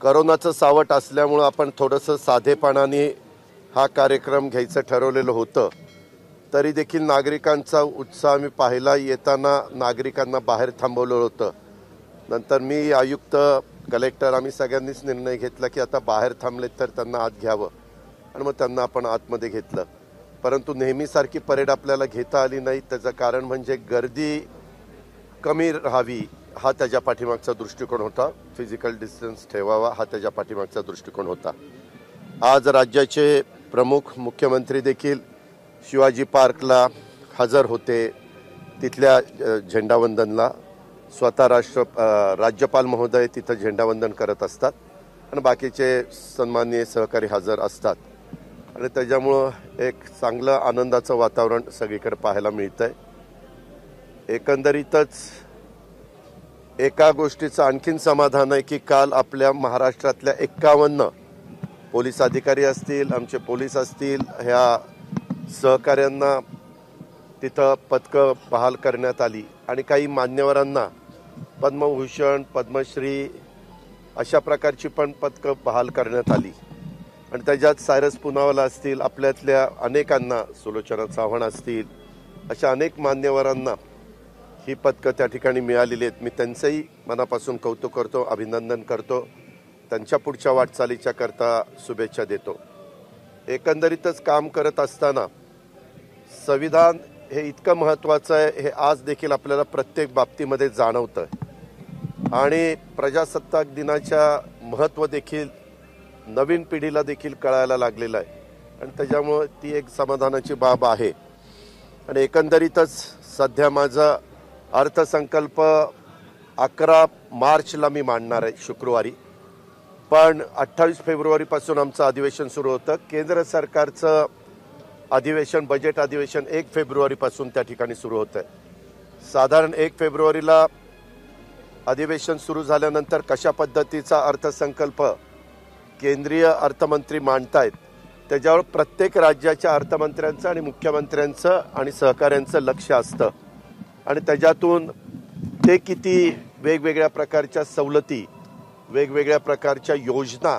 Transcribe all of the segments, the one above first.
करोनाचं सावट असल्यामुळं आपण थोडंसं साधेपणाने हा कार्यक्रम घ्यायचं ठरवलेलं होतं. तरी देखील नागरिकांचा उत्साह मी पाहिला. येताना नागरिकांना बाहेर थांबवलं होतं. नंतर मी आयुक्त कलेक्टर आम्ही सगळ्यांनीच निर्णय घेतला की आता बाहेर थांबलेत तर त्यांना आत घ्यावं आणि मग त्यांना आपण आतमध्ये घेतलं. परंतु नेहमीसारखी परेड आपल्याला घेता आली नाही. त्याचं कारण म्हणजे गर्दी कमी राहावी हा त्याच्या पाठीमागचा दृष्टिकोन होता. फिजिकल डिस्टन्स ठेवावा हा त्याच्या पाठीमागचा दृष्टिकोन होता. आज राज्याचे प्रमुख मुख्यमंत्री देखील शिवाजी पार्कला हजर होते. तिथल्या झेंडावंदनला स्वतः राज्यपाल महोदय तिथं झेंडावंदन करत असतात आणि बाकीचे सन्माननीय सहकारी हजर असतात आणि त्याच्यामुळं एक चांगलं आनंदाचं वातावरण सगळीकडे पाहायला मिळतंय. एकंदरीतच एका गोष्टीचं आणखीन समाधान आहे की काल आपल्या महाराष्ट्रातल्या 51 पोलीस अधिकारी असतील, आमचे पोलीस असतील, ह्या सहकाऱ्यांना तिथं पदकं बहाल करण्यात आली आणि काही मान्यवरांना पद्मभूषण, पद्मश्री अशा प्रकारची पण पदकं बहाल करण्यात आली. आणि त्याच्यात सायरस पुनावाला असतील, आपल्यातल्या अनेकांना, सुलोचना चव्हाण असतील, अशा अनेक मान्यवरांना ही पदकं त्या ठिकाणी मिळालेली आहेत. मी त्यांचंही मनापासून कौतुक करतो, अभिनंदन करतो. त्यांच्या पुढच्या वाटचालीच्या करता शुभेच्छा देतो. एकंदरीतच काम करत असताना संविधान हे इतकं महत्त्वाचं आहे हे आज देखील आपल्याला प्रत्येक बाबतीमध्ये जाणवतं आणि प्रजासत्ताक दिनाच्या महत्त्व देखील नवीन पिढीला देखील कळायला लागलेलं आहे आणि त्याच्यामुळं ती एक समाधानाची बाब आहे. आणि एकंदरीतच सध्या माझा अर्थसंकल्प 11 मार्चला मी मांडणार आहे, शुक्रवारी. पण 28 फेब्रुवारीपासून आमचं अधिवेशन सुरू होतं. केंद्र सरकारचं अधिवेशन, बजेट अधिवेशन 1 फेब्रुवारीपासून त्या ठिकाणी सुरू होतं. साधारण 1 फेब्रुवारीला अधिवेशन सुरू झाल्यानंतर कशा पद्धतीचा अर्थसंकल्प केंद्रीय अर्थमंत्री मांडतायत त्याच्यावर प्रत्येक राज्याच्या अर्थमंत्र्यांचं आणि मुख्यमंत्र्यांचं आणि सहकाऱ्यांचं लक्ष असतं आणि त्याच्यातून ते किती वेगवेगळ्या प्रकारच्या सवलती, वेगवेगळ्या प्रकारच्या योजना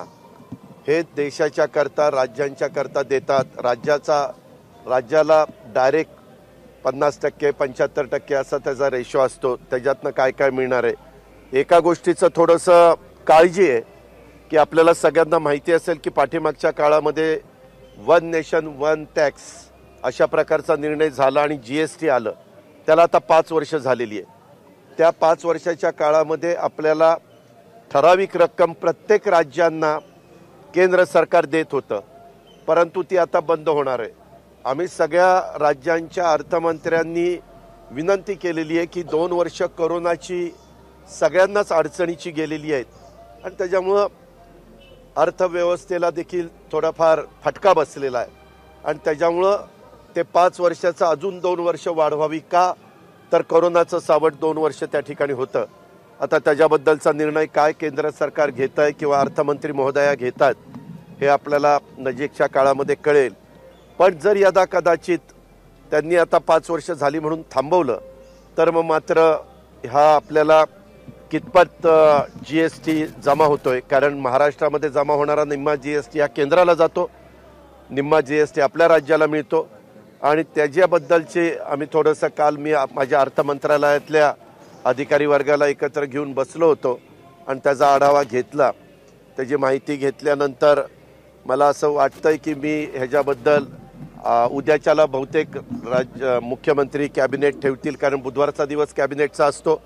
हे देशाच्या करता, राज्यांच्या करता देतात. राज्याला डायरेक्ट 50%, 75% असा त्याचा रेशो असतो. त्याच्यातनं काय काय मिळणार आहे. एका गोष्टीचं थोडंसं काळजी आहे की आपल्याला सगळ्यांना माहिती असेल की पाठीमागच्या काळामध्ये 1 नेशन 1 टॅक्स अशा प्रकारचा निर्णय झाला आणि GST आलं. त्याला आता 5 वर्ष झालेली आहे. त्या 5 वर्षाच्या काळामध्ये आपल्याला ठराविक रक्कम प्रत्येक राज्यांना केंद्र सरकार देत होतं, परंतु ती आता बंद होणार आहे. आम्ही सगळ्या राज्यांच्या अर्थमंत्र्यांनी विनंती केलेली आहे की 2 वर्ष कोरोनाची सगळ्यांनाच अडचणीची गेलेली आहेत आणि त्याच्यामुळं अर्थव्यवस्थेला देखील थोडाफार फटका बसलेला आहे आणि त्याच्यामुळं ते 5 वर्षाचं अजून 2 वर्ष वाढवावी का, तर कोरोनाचं सावट 2 वर्ष त्या ठिकाणी होतं. आता त्याच्याबद्दलचा निर्णय काय केंद्र सरकार घेत आहे किंवा अर्थमंत्री महोदया घेतात हे आपल्याला नजीकच्या काळामध्ये कळेल. पण जर यदा कदाचित त्यांनी आता 5 वर्ष झाली म्हणून थांबवलं तर मग मात्र हा आपल्याला कितपत GST जमा होतोय, कारण महाराष्ट्रामध्ये जमा होणारा निम्मा GST हा केंद्राला जातो, निम्मा GST आपल्या राज्याला मिळतो आणि त्याच्याबद्दलचे आम्ही थोडंसं काल मी माझ्या अर्थ मंत्रालयातल्या अधिकारी वर्गाला एकत्र घेऊन बसलो होतो आणि त्याचा आढावा घेतला. त्याची माहिती घेतल्यानंतर मला असं वाटतंय की मी ह्याच्याबद्दल उद्याच्याला बहुतेक मुख्यमंत्री कॅबिनेट ठेवतील, कारण बुधवारचा दिवस कॅबिनेटचा असतो.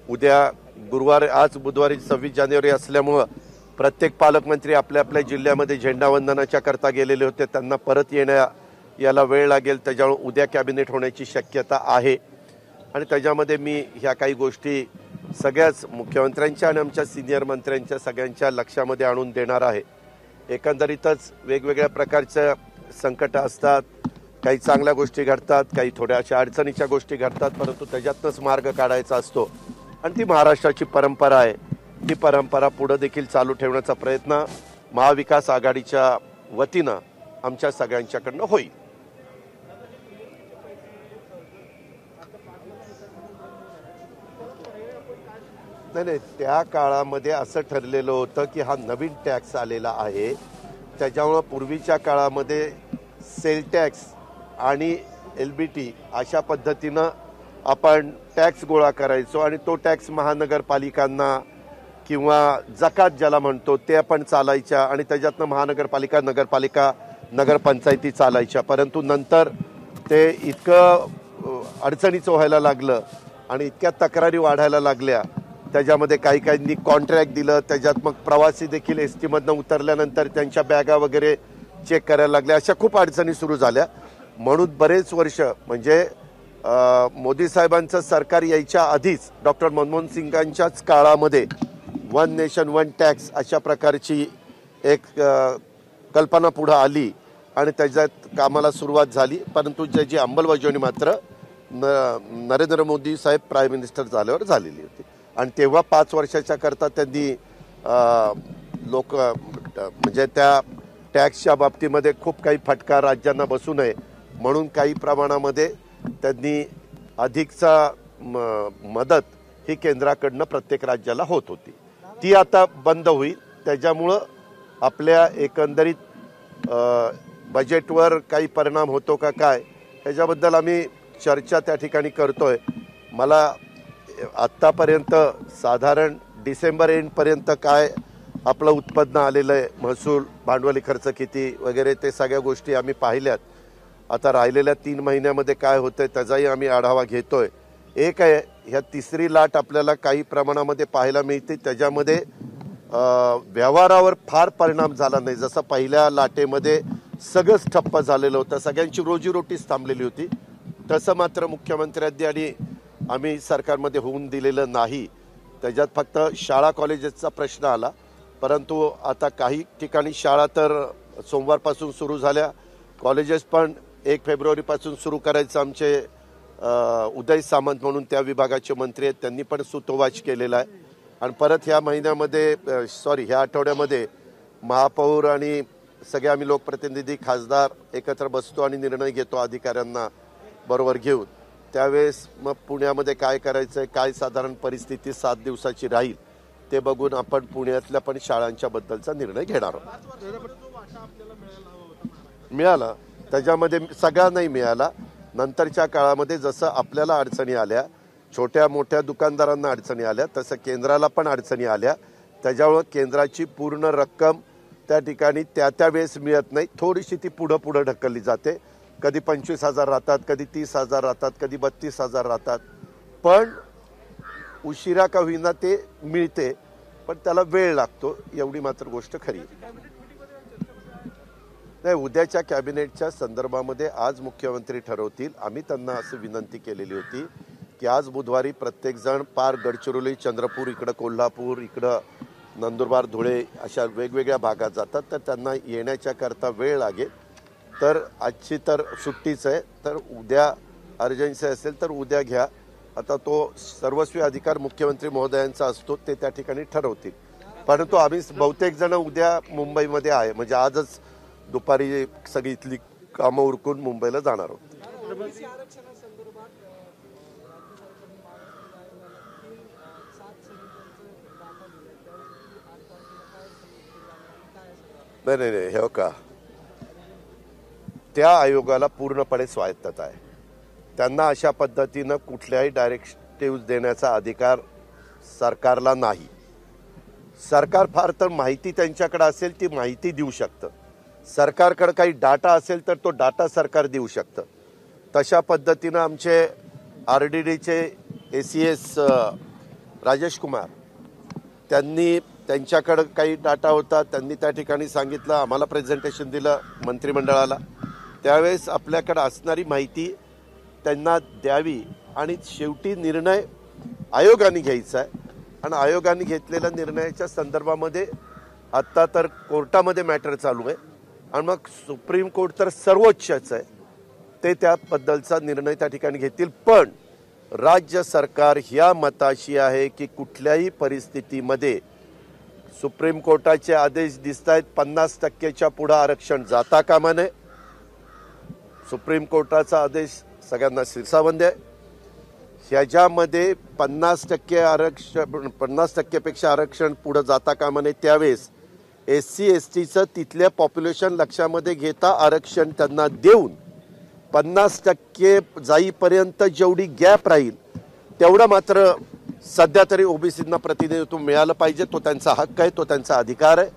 उद्या गुरुवार, आज बुधवारी 26 जानेवारी असल्यामुळं प्रत्येक पालकमंत्री आपल्या आपल्या जिल्ह्यामध्ये झेंडावंदनाच्या करता गेलेले होते. त्यांना परत याला वेळ लागेल. त्याच्यामुळे उद्या कॅबिनेट होण्याची शक्यता आहे आणि त्याच्यामध्ये मी ह्या काही गोष्टी सगळ्याच मुख्यमंत्र्यांच्या आणि आमच्या सिनियर मंत्र्यांच्या सगळ्यांच्या लक्षामध्ये आणून देणार आहे. एकंदरीतच वेगवेगळ्या प्रकारच्या संकट असतात, काही चांगल्या गोष्टी घडतात, काही थोड्या अशा अडचणीच्या गोष्टी घडतात, परंतु त्याच्यातनंच मार्ग काढायचा असतो आणि ती महाराष्ट्राची परंपरा आहे. ती परंपरा पुढे देखील चालू ठेवण्याचा प्रयत्न महाविकास आघाडीच्या वतीनं आमच्या सगळ्यांच्याकडनं होईल. नाही, त्या काळामध्ये असं ठरलेलं होतं की हा नवीन टॅक्स आलेला आहे, त्याच्यामुळं पूर्वीच्या काळामध्ये सेल टॅक्स आणि LBT अशा पद्धतीनं आपण टॅक्स गोळा करायचो आणि तो टॅक्स महानगरपालिकांना किंवा जकात ज्याला म्हणतो ते आपण चालायच्या आणि त्याच्यातनं महानगरपालिका, नगरपालिका, नगरपंचायती चालायच्या. परंतु नंतर ते इतकं अडचणीचं व्हायला लागलं आणि इतक्या तक्रारी वाढायला लागल्या, त्याच्यामध्ये काही काहींनी कॉन्ट्रॅक्ट दिलं, त्याच्यात मग प्रवासी देखील ST मधनं उतरल्यानंतर त्यांच्या बॅगा वगैरे चेक करायला लागल्या, अशा खूप अडचणी सुरू झाल्या. म्हणून बरेच वर्ष म्हणजे मोदी साहेबांचं सरकार यायच्या आधीच डॉक्टर मनमोहन सिंगांच्याच काळामध्ये वन नेशन वन टॅक्स अशा प्रकारची एक कल्पना पुढे आली आणि त्याच्यात कामाला सुरुवात झाली. परंतु त्याची अंमलबजावणी मात्र नरेंद्र मोदी साहेब प्राईम मिनिस्टर झाल्यावर झालेली होती आणि तेव्हा 5 वर्षाच्या करता त्यांनी लोक म्हणजे त्या टॅक्सच्या बाबतीमध्ये खूप काही फटका राज्यांना बसू नये म्हणून काही प्रमाणामध्ये त्यांनी अधिकचा मदत ही केंद्राकडनं प्रत्येक राज्याला होत होती. ती आता बंद होईल. त्याच्यामुळं आपल्या एकंदरीत बजेटवर काही परिणाम होतो का काय ह्याच्याबद्दल आम्ही चर्चा त्या ठिकाणी करतोय. मला आत्तापर्यंत साधारण डिसेंबर एंडपर्यंत काय आपलं उत्पन्न आलेलं आहे, महसूल, भांडवली खर्च किती वगैरे ते सगळ्या गोष्टी आम्ही पाहिल्यात. आता राहिलेल्या 3 महिन्यामध्ये काय होतंय त्याचाही आम्ही आढावा घेतोय. एक आहे, ह्या तिसरी लाट आपल्याला काही प्रमाणामध्ये पाहायला मिळते, त्याच्यामध्ये व्यवहारावर फार परिणाम झाला नाही. जसं पहिल्या लाटेमध्ये सगळंच ठप्प झालेलं होतं, सगळ्यांची रोजीरोटीच थांबलेली होती, तसं मात्र मुख्यमंत्र्यांनी आणि आम्ही सरकारमध्ये होऊन दिलेलं नाही. त्याच्यात फक्त शाळा कॉलेजेसचा प्रश्न आला. परंतु आता काही ठिकाणी शाळा तर सोमवारपासून सुरू झाल्या, कॉलेजेस पण 1 फेब्रुवारीपासून सुरू करायचं आमचे उदय सामंत म्हणून त्या विभागाचे मंत्री आहेत, त्यांनी पण सुतोवाच केलेला आहे. आणि परत ह्या महिन्यामध्ये ह्या आठवड्यामध्ये महापौर आणि सगळे आम्ही लोकप्रतिनिधी, खासदार एकत्र बसतो आणि निर्णय घेतो अधिकाऱ्यांना बरोबर घेऊन. त्यावेळेस मग पुण्यामध्ये काय करायचं आहे, काय साधारण परिस्थिती 7 दिवसाची राहील ते बघून आपण पुण्यातल्या पण शाळांच्या बद्दलचा निर्णय घेणार आहोत. मिळाला, त्याच्यामध्ये सगळा नाही मिळाला. नंतरच्या काळामध्ये जसं आपल्याला अडचणी आल्या, छोट्या मोठ्या दुकानदारांना अडचणी आल्या, तसं केंद्राला पण अडचणी आल्या. त्याच्यामुळं केंद्राची पूर्ण रक्कम त्या ठिकाणी त्या वेळेस मिळत नाही, थोडीशी ती पुढं ढकलली जाते. कधी 25,000 राहतात, कधी 30,000 राहतात, कधी 32,000 राहतात. पण उशिरा का होईना ते मिळते, पण त्याला वेळ लागतो, एवढी मात्र गोष्ट खरी आहे. नाही, उद्याच्या कॅबिनेटच्या संदर्भामध्ये आज मुख्यमंत्री ठरवतील. आम्ही त्यांना असं विनंती केलेली होती की आज बुधवारी प्रत्येकजण पार गडचिरोली, चंद्रपूर, इकडं कोल्हापूर, इकडं नंदुरबार, धुळे अशा वेगवेगळ्या भागात जातात, तर त्यांना येण्याच्या करता वेळ लागेल. तर आजची तर सुट्टीच आहे, तर उद्या अर्जन्सी असेल तर उद्या घ्या. आता तो सर्वस्वी अधिकार मुख्यमंत्री महोदयांचा असतो, ते त्या ठिकाणी ठरवतील. परंतु आम्ही बहुतेक जण उद्या मुंबईमध्ये आहे, म्हणजे आजच दुपारी सगळी इथली कामं उरकून मुंबईला जाणार आहोत. नाही, हे का, त्या आयोगाला पूर्णपणे स्वायत्तता आहे. त्यांना अशा पद्धतीनं कुठल्याही डायरेक्टिव्ह देण्याचा अधिकार सरकारला नाही. सरकार फार तर माहिती त्यांच्याकडे असेल ती माहिती देऊ शकतं, सरकारकडे काही डाटा असेल तर तो डाटा सरकार देऊ शकतं. तशा पद्धतीनं आमचे RDDचे ACS राजेश कुमार, त्यांनी त्यांच्याकडे काही डाटा होता, त्यांनी त्या ठिकाणी सांगितलं, आम्हाला प्रेझेंटेशन दिलं मंत्रिमंडळाला. त्यावेळेस आपल्याकडे असणारी माहिती त्यांना द्यावी आणि शेवटी निर्णय आयोगाने घ्यायचा आहे. आणि आयोगाने घेतलेल्या निर्णयाच्या संदर्भामध्ये आत्ता तर कोर्टामध्ये मॅटर चालू आहे आणि मग सुप्रीम कोर्ट तर सर्वोच्चच आहे, ते त्याबद्दलचा निर्णय त्या ठिकाणी घेतील. पण राज्य सरकार ह्या मताशी आहे की कुठल्याही परिस्थितीमध्ये सुप्रीम कोर्टाचे आदेश दिसत आहेत 50%च्या पुढे आरक्षण जाता कामा नये. सुप्रीम कोर्टाचा आदेश सगळ्यांना शिरसावंदी आहे. ह्याच्यामध्ये 50% आरक्षण, 50%पेक्षा आरक्षण पुढे जाता कामा नये. त्यावेळेस SC STचं तिथल्या पॉप्युलेशन लक्षामध्ये घेता आरक्षण त्यांना देऊन 50% जाईपर्यंत जेवढी गॅप राहील तेवढं मात्र सध्या तरी ओबीसींना प्रतिनिधित्व मिळालं पाहिजे. तो त्यांचा हक्क आहे, तो त्यांचा अधिकार आहे.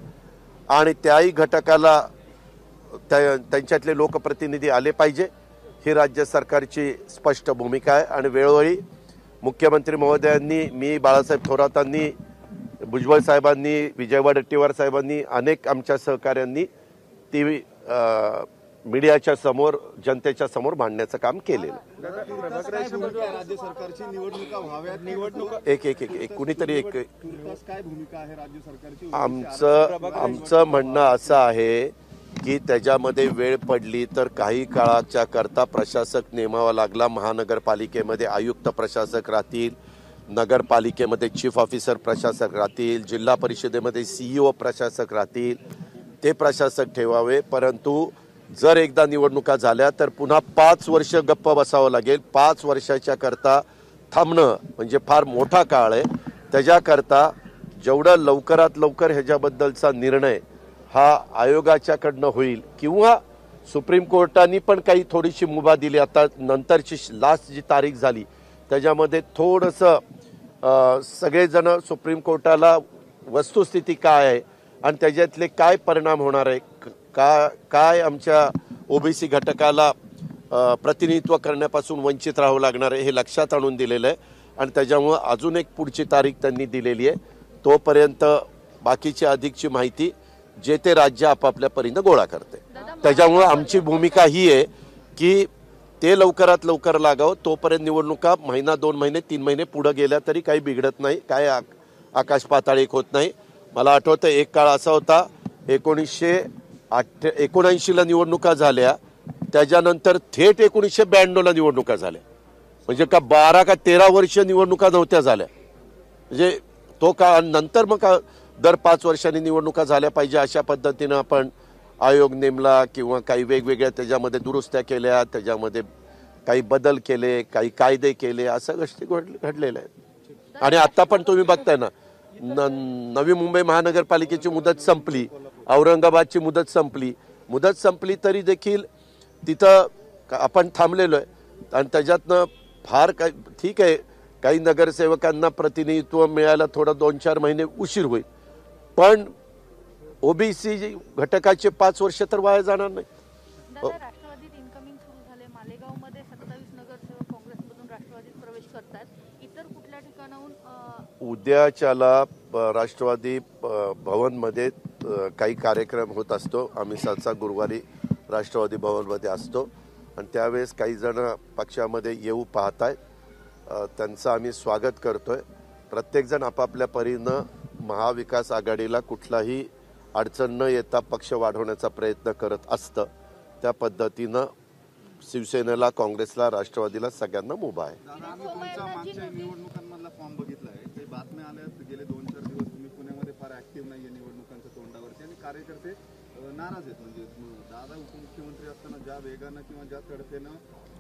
आणि त्याही घटकाला त्यांच्यातले लोकप्रतिनिधी आले पाहिजे, ही राज्य सरकारची स्पष्ट भूमिका आहे. आणि वेळोवेळी मुख्यमंत्री महोदयांनी, मी, बाळासाहेब थोरातांनी, भुजबळ साहेबांनी, विजय वडेट्टीवार साहेबांनी, अनेक आमच्या सहकाऱ्यांनी ती मीडियाच्या समोर, जनतेच्या समोर मांडण्याचं काम केलेलं. राज्य सरकारची निवडणुका व्हाव्यात, एक कुणीतरी एक काय भूमिका आहे राज्य सरकारची? आमचं म्हणणं असं आहे की त्याच्यामध्ये वेळ पडली तर काही काळाच्या करता प्रशासक नेमावा लागला. महानगरपालिकेमध्ये आयुक्त प्रशासक राहतील, नगरपालिकेमध्ये चीफ ऑफिसर प्रशासक राहतील, जिल्हा परिषदेमध्ये CEO प्रशासक राहतील, ते प्रशासक ठेवावे. परंतु जर एकदा निवडणुका झाल्या तर पुन्हा 5 वर्ष गप्प बसावं लागेल. 5 वर्षाच्या करता थांबणं म्हणजे फार मोठा काळ आहे. त्याच्याकरता जेवढं लवकरात लवकर ह्याच्याबद्दलचा निर्णय हा आयोगाच्याकडनं होईल किंवा सुप्रीम कोर्टाने पण काही थोडीशी मुभा दिली. आता नंतरची लास्ट जी तारीख झाली त्याच्यामध्ये थोडंसं सगळेजण सुप्रीम कोर्टाला वस्तुस्थिती काय आहे आणि त्याच्यातले काय परिणाम होणार आहे, काय आमच्या ओबीसी घटकाला प्रतिनिधित्व करण्यापासून वंचित राहावं लागणार आहे हे लक्षात आणून दिलेलं आहे. आणि त्याच्यामुळं अजून एक पुढची तारीख त्यांनी दिलेली आहे. तोपर्यंत बाकीची अधिकची माहिती जे ते राज्य आपापल्या परीनं गोळा करते. त्याच्यामुळं आमची भूमिका ही आहे की ते लवकरात लवकर लागावं. तोपर्यंत निवडणुका महिना, 2 महिने, 3 महिने पुढे गेल्या तरी काही बिघडत नाही, काय आकाश पाताळ एक होत नाही. मला आठवतं एक काळ असा होता, 1979ला निवडणुका झाल्या, त्याच्यानंतर थेट 1992ला निवडणुका झाल्या. म्हणजे का 12 का 13 वर्ष निवडणुका नव्हत्या झाल्या. म्हणजे तो काळ. नंतर मग दर 5 वर्षांनी निवडणुका झाल्या पाहिजे अशा पद्धतीनं आपण आयोग नेमला किंवा काही वेगवेगळ्या त्याच्यामध्ये दुरुस्त्या केल्या, त्याच्यामध्ये काही बदल केले, काही कायदे केले, असं गोष्टी घडलेल्या आहेत. आणि आता पण तुम्ही बघताय ना, नवी मुंबई महानगरपालिकेची मुदत संपली, औरंगाबादची मुदत संपली तरी देखील तिथं आपण थांबलेलो आहे. आणि त्याच्यातनं फार काही ठीक आहे, काही नगरसेवकांना प्रतिनिधित्व मिळायला थोडं 2-4 महिने उशीर होईल, पण ओबीसी घटकाचे 5 वर्ष तर वाया जाणार नाही. राष्ट्रवादीत इन्कमिंग सुरू झाले. मालेगावमध्ये 27 नगरसेवक काँग्रेसमधून राष्ट्रवादीत प्रवेश करतात. इतर कुठल्या ठिकाणाहून उद्याच्याला राष्ट्रवादी भवनमध्ये काही कार्यक्रम होत असतो. आम्ही सहसा गुरुवारी राष्ट्रवादी भवनमध्ये असतो आणि त्यावेळेस काही जण पक्षामध्ये येऊ पाहतायत. त्यांचं आम्ही स्वागत करतोय. प्रत्येकजण आपापल्या परीनं महाविकास आघाडीला कुठलाही अडचण न येता पक्ष वाढवण्याचा प्रयत्न करत असतं. त्या पद्धतीनं शिवसेनेला, काँग्रेसला, राष्ट्रवादीला सगळ्यांना मुभा आहे. निवडणुकांमधला फॉर्म बघितलाय, ते बातम्या आल्या गेले 2-4 दिवस तुम्ही पुण्यामध्ये फार ऍक्टिव्ह नाहीये निवडणुकांच्या तोंडावरती आणि कार्यकर्ते नाराज आहेत. म्हणजे दादा उपमुख्यमंत्री असताना ज्या वेगानं किंवा ज्या तडफेनं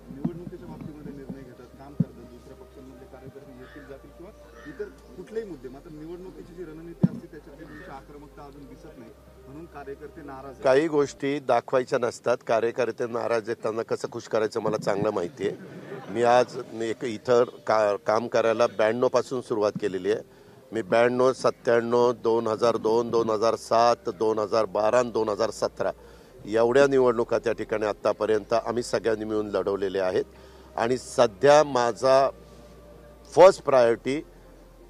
निवडणुकीच्या बाबतीमध्ये निर्णय घेतात, काम करतात, दुसऱ्या पक्षांमधले कार्यकर्ते येतील जातील किंवा इतर कुठलेही मुद्दे, मात्र निवडणुकीची जी रणनीती असते त्याच्यातली तुमची आक्रमकता अजून दिसत नाही, म्हणून कार्यकर्ते नाराज आहेत. काही गोष्टी दाखवायच्या नसतात. कार्यकर्ते नाराज आहेत, त्यांना कसं खुश करायचं मला चांगलं माहिती आहे. मी आज इथं काम करायला 92 पासून सुरुवात केलेली आहे. मी 92, 97, 2002, 2007, 2012, 2017 एवढ्या निवडणुका त्या ठिकाणी आत्तापर्यंत आम्ही सगळ्यांनी मिळून लढवलेल्या आहेत. आणि सध्या माझा फर्स्ट प्रायोरिटी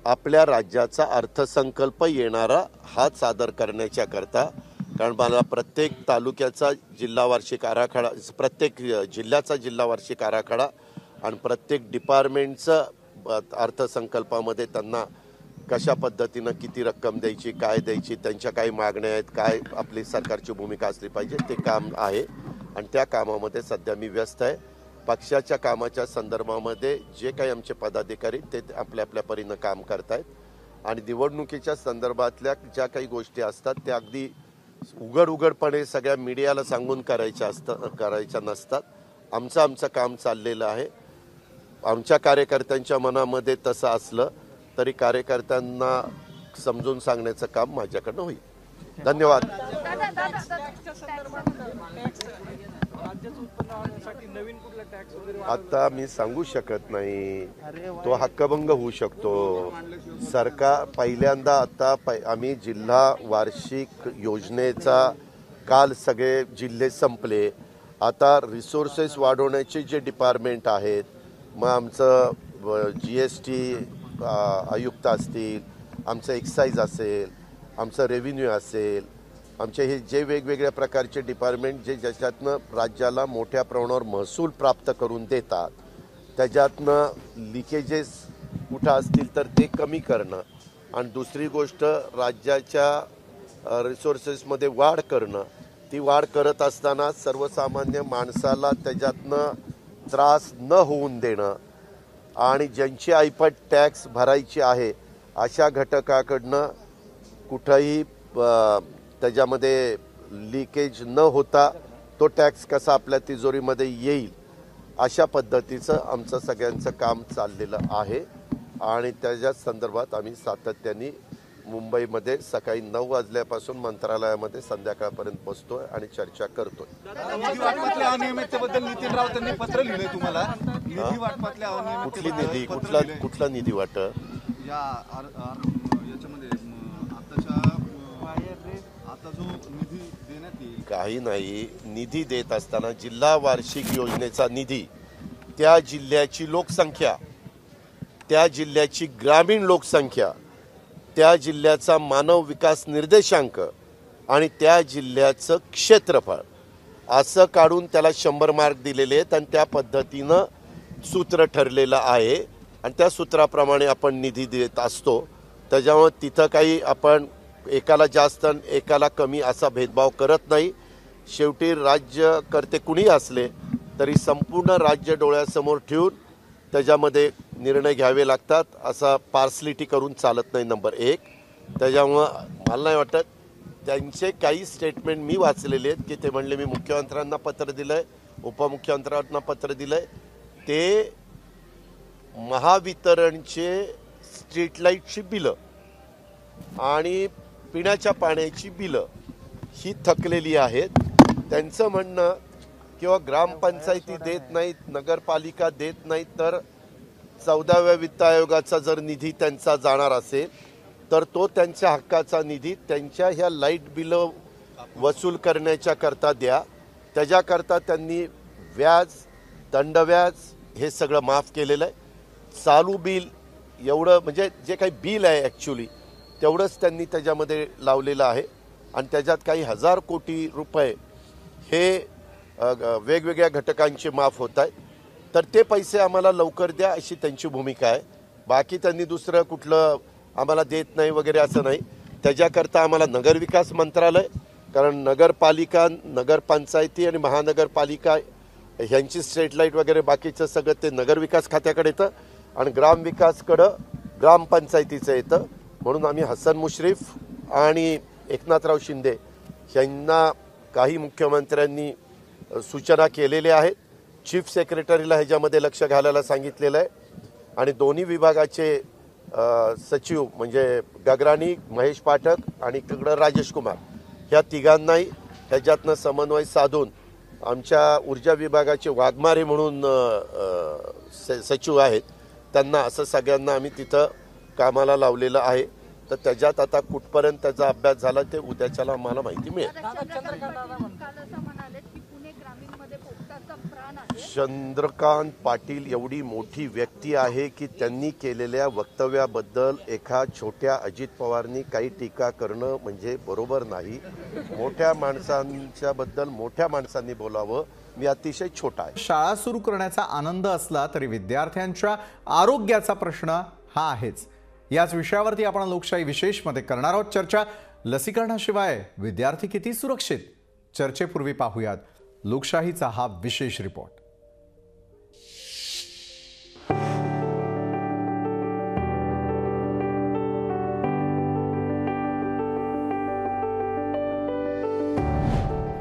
आपल्या राज्याचा अर्थसंकल्प येणारा हा सादर करण्याच्या करता, कारण मला प्रत्येक तालुक्याचा जिल्हा वार्षिक आराखडा, प्रत्येक जिल्ह्याचा जिल्हा वार्षिक आराखडा आणि प्रत्येक डिपार्टमेंटचं अर्थसंकल्पामध्ये त्यांना कशा पद्धतीनं किती रक्कम द्यायची, काय द्यायची, त्यांच्या काही मागण्या आहेत, काय आपली सरकारची भूमिका असली पाहिजे, ते काम आहे. आणि त्या कामामध्ये सध्या मी व्यस्त आहे. पक्षाच्या कामाच्या संदर्भामध्ये जे काही आमचे पदाधिकारी ते आपल्या आपल्या परीनं काम करतायत. आणि निवडणुकीच्या संदर्भातल्या ज्या काही गोष्टी असतात त्या अगदी उघडपणे सगळ्या मीडियाला सांगून करायच्या नसतात. आमचं काम चाललेलं आहे. आमच्या कार्यकर्त्यांच्या मनामध्ये तसं असलं तरी कार्यकर्त्यांना समजून सांगण्याचं काम माझ्याकडनं होईल. धन्यवाद. आता मी सांगू शकत नाही, तो हक्कभंग होऊ शकतो. सरकार पहिल्यांदा आम्ही जिल्हा वार्षिक योजनेचा काल सगळे जिल्हे संपले. आता रिसोर्सेस वाढवण्याचे जे डिपार्टमेंट आहेत, मग आमचं GST आयुक्त असतील, आमचं एक्साईज असेल, आमचं रेव्हेन्यू असेल, आमचे हे जे वेगवेगळ्या प्रकारचे डिपार्टमेंट जे ज्याच्यातनं राज्याला मोठ्या प्रमाणावर महसूल प्राप्त करून देतात, त्याच्यातनं लिकेजेस कुठं असतील तर ते कमी करणं, आणि दुसरी गोष्ट राज्याच्या रिसोर्सेसमध्ये वाढ करणं. ती वाढ करत असताना सर्वसामान्य माणसाला त्याच्यातनं त्रास न होऊन देणं, आणि ज्यांची ऐपत टॅक्स भरायची आहे अशा घटकाकडनं कुठंही त्याच्यामध्ये लिकेज न होता तो टॅक्स कसा आपल्या तिजोरीमध्ये येईल अशा पद्धतीचं आमचं सगळ्यांचं काम चाललेलं आहे. आणि त्याच्या संदर्भात आम्ही सातत्याने मुंबईमध्ये सकाळी 9 वाजल्यापासून मंत्रालयामध्ये संध्याकाळपर्यंत बसतोय आणि चर्चा करतोय. निधी वाटपातल्या अनियमिततेबद्दल नितीन राऊतांनी पत्र लिहिलंय तुम्हाला. निधी वाटपातल्या कुठली निधी, कुठला निधी वाटप? याच्यामध्ये आता जो निधी देण्यात येईल काही नाही. निधी देत असताना जिल्हा वार्षिक योजनेचा निधी त्या जिल्ह्याची लोकसंख्या, त्या जिल्ह्याची ग्रामीण लोकसंख्या, त्या जिल्ह्याचा मानव विकास निर्देशांक आणि त्या जिल्ह्याचं क्षेत्रफळ असं काढून त्याला 100 मार्क दिलेले आहेत, आणि त्या पद्धतीनं सूत्र ठरलेलं आहे, आणि त्या सूत्राप्रमाणे आपण निधी देत असतो. त्याच्यामुळे तिथं काही आपण एकाला जास्त एकाला कमी असा भेदभाव करत नाही. शेवटी राज्यकर्ते कुणी असले तरी संपूर्ण राज्य डोळ्यासमोर ठेवून त्याच्यामध्ये निर्णय घ्यावे लागतात. असा पार्सलिटी करून चालत नाही, नंबर 1. त्याच्यामुळं मला नाही वाटत. त्यांचे काही स्टेटमेंट मी वाचलेले आहेत की ते म्हणले मी मुख्यमंत्र्यांना पत्र दिलंय, उपमुख्यमंत्र्यांना पत्र दिलंय. ते महावितरणचे स्ट्रीट लाईटची बिलं आणि पिण्याच्या पाण्याची बिलं ही थकलेली आहेत. त्यांचं म्हणणं किंवा ग्रामपंचायती देत नाहीत, नगरपालिका देत नाहीत, तर 14व्या वित्त आयोगाचा जर निधी त्यांचा जाणार असेल तर तो त्यांच्या हक्काचा निधी त्यांच्या ह्या लाईट बिलं वसूल करण्याच्या करता द्या. त्याच्याकरता त्यांनी व्याज, दंडव्याज हे सगळं माफ केलेलं आहे. चालू बिल एवढं म्हणजे जे काही बिल आहे ॲक्च्युली तेवढंच त्यांनी त्याच्यामध्ये लावलेलं आहे, आणि त्याच्यात काही 1000 कोटी रुपये हे वेगवेगळ्या घटकांचे माफ होत आहेत. तर ते पैसे आम्हाला लवकर द्या अशी त्यांची भूमिका आहे. बाकी त्यांनी दुसरं कुठलं आम्हाला देत नाही वगैरे असं नाही. त्याच्याकरता आम्हाला नगरविकास मंत्रालय, कारण नगरपालिका, नगरपंचायती आणि महानगरपालिका ह्यांची स्ट्रीट लाईट वगैरे बाकीचं सगळं ते नगरविकास खात्याकडे येतं, आणि ग्रामविकासकडं ग्रामपंचायतीचं येतं. म्हणून आम्ही हसन मुश्रीफ आणि एकनाथराव शिंदे यांना काही मुख्यमंत्र्यांनी सूचना केलेल्या आहेत. चीफ सेक्रेटरीला ह्याच्यामध्ये लक्ष घालायला सांगितलेलं आहे, आणि दोन्ही विभागाचे सचिव म्हणजे गगराणी, महेश पाठक आणि इकडं राजेश कुमार ह्या तिघांनाही ह्याच्यातनं समन्वय साधून आमच्या ऊर्जा विभागाचे वाघमारे म्हणून सचिव आहेत, त्यांना असं सगळ्यांना आम्ही तिथं कामाला लावलेलं आहे. तर त्याच्यात आता कुठपर्यंत त्याचा अभ्यास झाला ते उद्याच्याला आम्हाला माहिती मिळेल. चंद्रकांत पाटील एवढी मोठी व्यक्ती आहे की त्यांनी केलेल्या वक्तव्याबद्दल एका छोट्या अजित पवारनी काही टीका करणं म्हणजे बरोबर नाही. मोठ्या माणसांच्या बद्दल मोठ्या माणसांनी बोलावं. मी अतिशय छोटा आहे. शाळा सुरू करण्याचा आनंद असला तरी विद्यार्थ्यांच्या आरोग्याचा प्रश्न हा आहेच. याच विषयावरती आपण लोकशाही विशेष मध्ये करणार आहोत चर्चा. लसीकरणाशिवाय विद्यार्थी किती सुरक्षित? चर्चेपूर्वी पाहूयात लोकशाहीचा हा विशेष रिपोर्ट.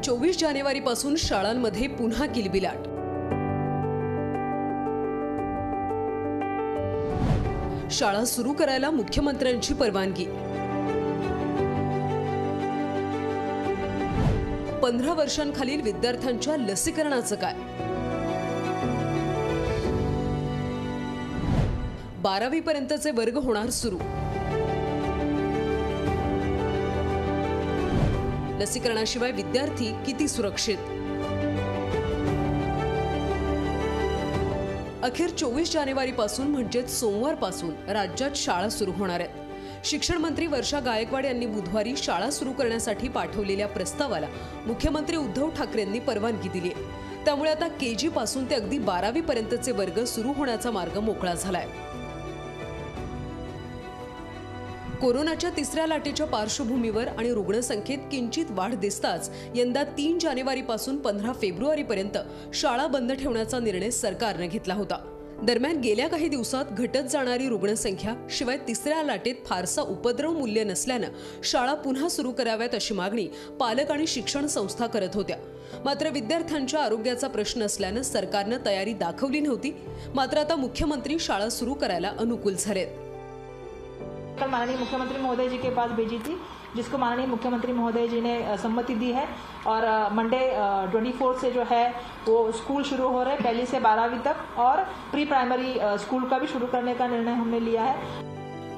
चोवीस जानेवारीपासून शाळांमध्ये पुन्हा किलबिलाट. शाळा सुरू करायला मुख्यमंत्र्यांची परवानगी. 15 वर्षांखालील विद्यार्थ्यांच्या लसीकरणाचं काय? 12वी पर्यंतचे वर्ग होणार सुरू. लसीकरणाशिवाय विद्यार्थी किती सुरक्षित? अखेर 24 जानेवारीपासून म्हणजेच सोमवारपासून राज्यात शाळा सुरू होणार आहेत. शिक्षण मंत्री वर्षा गायकवाड यांनी बुधवारी शाळा सुरू करण्यासाठी पाठवलेल्या प्रस्तावाला मुख्यमंत्री उद्धव ठाकरेंनी परवानगी दिली आहे. त्यामुळे आता केजी पासून ते अगदी 12वी पर्यंतचे वर्ग सुरू होण्याचा मार्ग मोकळा झालाय. कोरोनाच्या तिसऱ्या लाटेच्या पार्श्वभूमीवर आणि रुग्णसंख्येत किंचित वाढ दिसताच यंदा 3 जानेवारीपासून 15 फेब्रुवारीपर्यंत शाळा बंद ठेवण्याचा निर्णय सरकारने घेतला होता. दरम्यान गेल्या काही दिवसात घटत जाणारी रुग्णसंख्या शिवाय तिसऱ्या लाटेत फारसा उपद्रव मूल्य नसल्यानं शाळा पुन्हा सुरू कराव्यात अशी मागणी पालक आणि शिक्षण संस्था करत होत्या. मात्र विद्यार्थ्यांच्या आरोग्याचा प्रश्न असल्यानं सरकारनं तयारी दाखवली नव्हती. मात्र आता मुख्यमंत्री शाळा सुरू करायला अनुकूल झालेत. कल माननीय मुख्यमंत्री महोदय जी के पास भेजी थी, जिसको माननीय मुख्यमंत्री महोदय जी ने सम्मति दी है और मंडे 24 से जो है वो स्कूल शुरू हो रहे हैं, 1 से 12वीं तक, और प्री प्राइमरी स्कूल का भी शुरू करने का निर्णय हमने लिया है.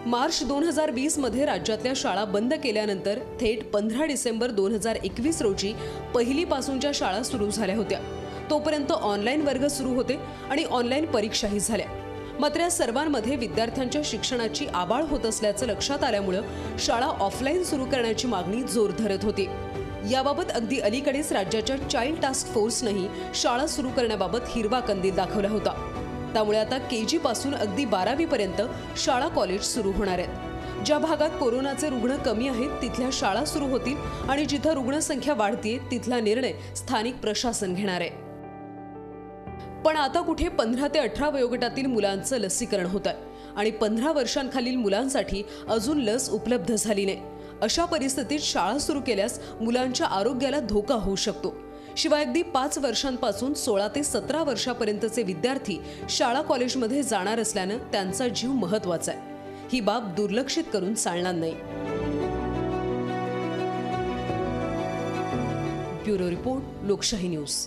मार्च 2020 मध्ये राज्यातल्या शाळा बंद केल्यानंतर थेट 15 डिसेंबर 2021 रोजी पहिलीपासूनच्या शाळा सुरू झाल्या होत्या. तोपर्यंत ऑनलाईन वर्ग सुरू होते आणि ऑनलाईन परीक्षाही झाल्या. मात्र या सर्वांमध्ये विद्यार्थ्यांच्या शिक्षणाची आबाळ होत असल्याचं लक्षात आल्यामुळे शाळा ऑफलाईन सुरू करण्याची मागणी जोर धरत होती. याबाबत अगदी अलीकडेच राज्याच्या चाइल्ड टास्क फोर्सनंही शाळा सुरू करण्याबाबत हिरवा कंदील दाखवला होता. त्यामुळे आता केजी पासून अगदी 12वी पर्यंत शाळा कॉलेज सुरू होणार आहेत. ज्या भागात कोरोनाचे रुग्ण कमी आहेत तिथल्या शाळा सुरू होतील आणि जिथं रुग्णसंख्या वाढतीये तिथला निर्णय स्थानिक प्रशासन घेणार आहे. पण आता कुठे 15 ते 18 वयोगटातील मुलांचं लसीकरण होत आहे आणि 15 वर्षांखालील मुलांसाठी अजून लस उपलब्ध झाली नाही. अशा परिस्थितीत शाळा सुरू केल्यास मुलांच्या आरोग्याला धोका होऊ शकतो. शिवाय अगदी 5 वर्षांपासून 16 ते 17 वर्षापर्यंतचे विद्यार्थी शाळा कॉलेजमध्ये जाणार असल्यानं त्यांचा जीव महत्त्वाचा आहे. ही बाब दुर्लक्षित करून चालणार नाही. ब्युरो रिपोर्ट, लोकशाही न्यूज.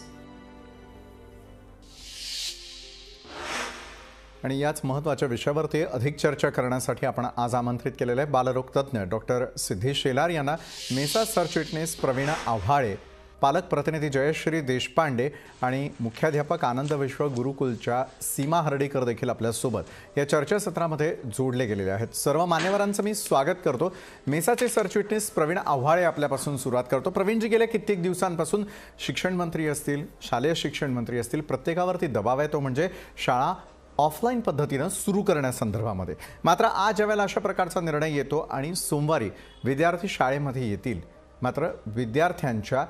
आणि याच महत्त्वाच्या विषयावरती अधिक चर्चा करण्यासाठी आपण आज आमंत्रित केलेले बालरोग तज्ज्ञ डॉक्टर सिद्धेश शेलार यांना मेसा सरचिटणीस प्रवीण आव्हाळे, पालक प्रतिनिधी जयश्री देशपांडे आणि मुख्याध्यापक आनंद विश्व गुरुकुलच्या सीमा हर्डीकर देखील आपल्यासोबत या चर्चासत्रामध्ये जोडले गेलेले आहेत. सर्व मान्यवरांचं मी स्वागत करतो. मेसाचे सरचिटणीस प्रवीण आव्हाळे आपल्यापासून सुरुवात करतो. प्रवीणजी, गेल्या कित्येक दिवसांपासून शिक्षण मंत्री असतील, शालेय शिक्षण मंत्री असतील, प्रत्येकावरती दबाव आहे तो म्हणजे शाळा ऑफलाईन पद्धतीनं सुरू करण्यासंदर्भामध्ये. मात्र आज ज्यावेळेला अशा प्रकारचा निर्णय येतो आणि सोमवारी विद्यार्थी शाळेमध्ये येतील, मात्र विद्यार्थ्यांच्या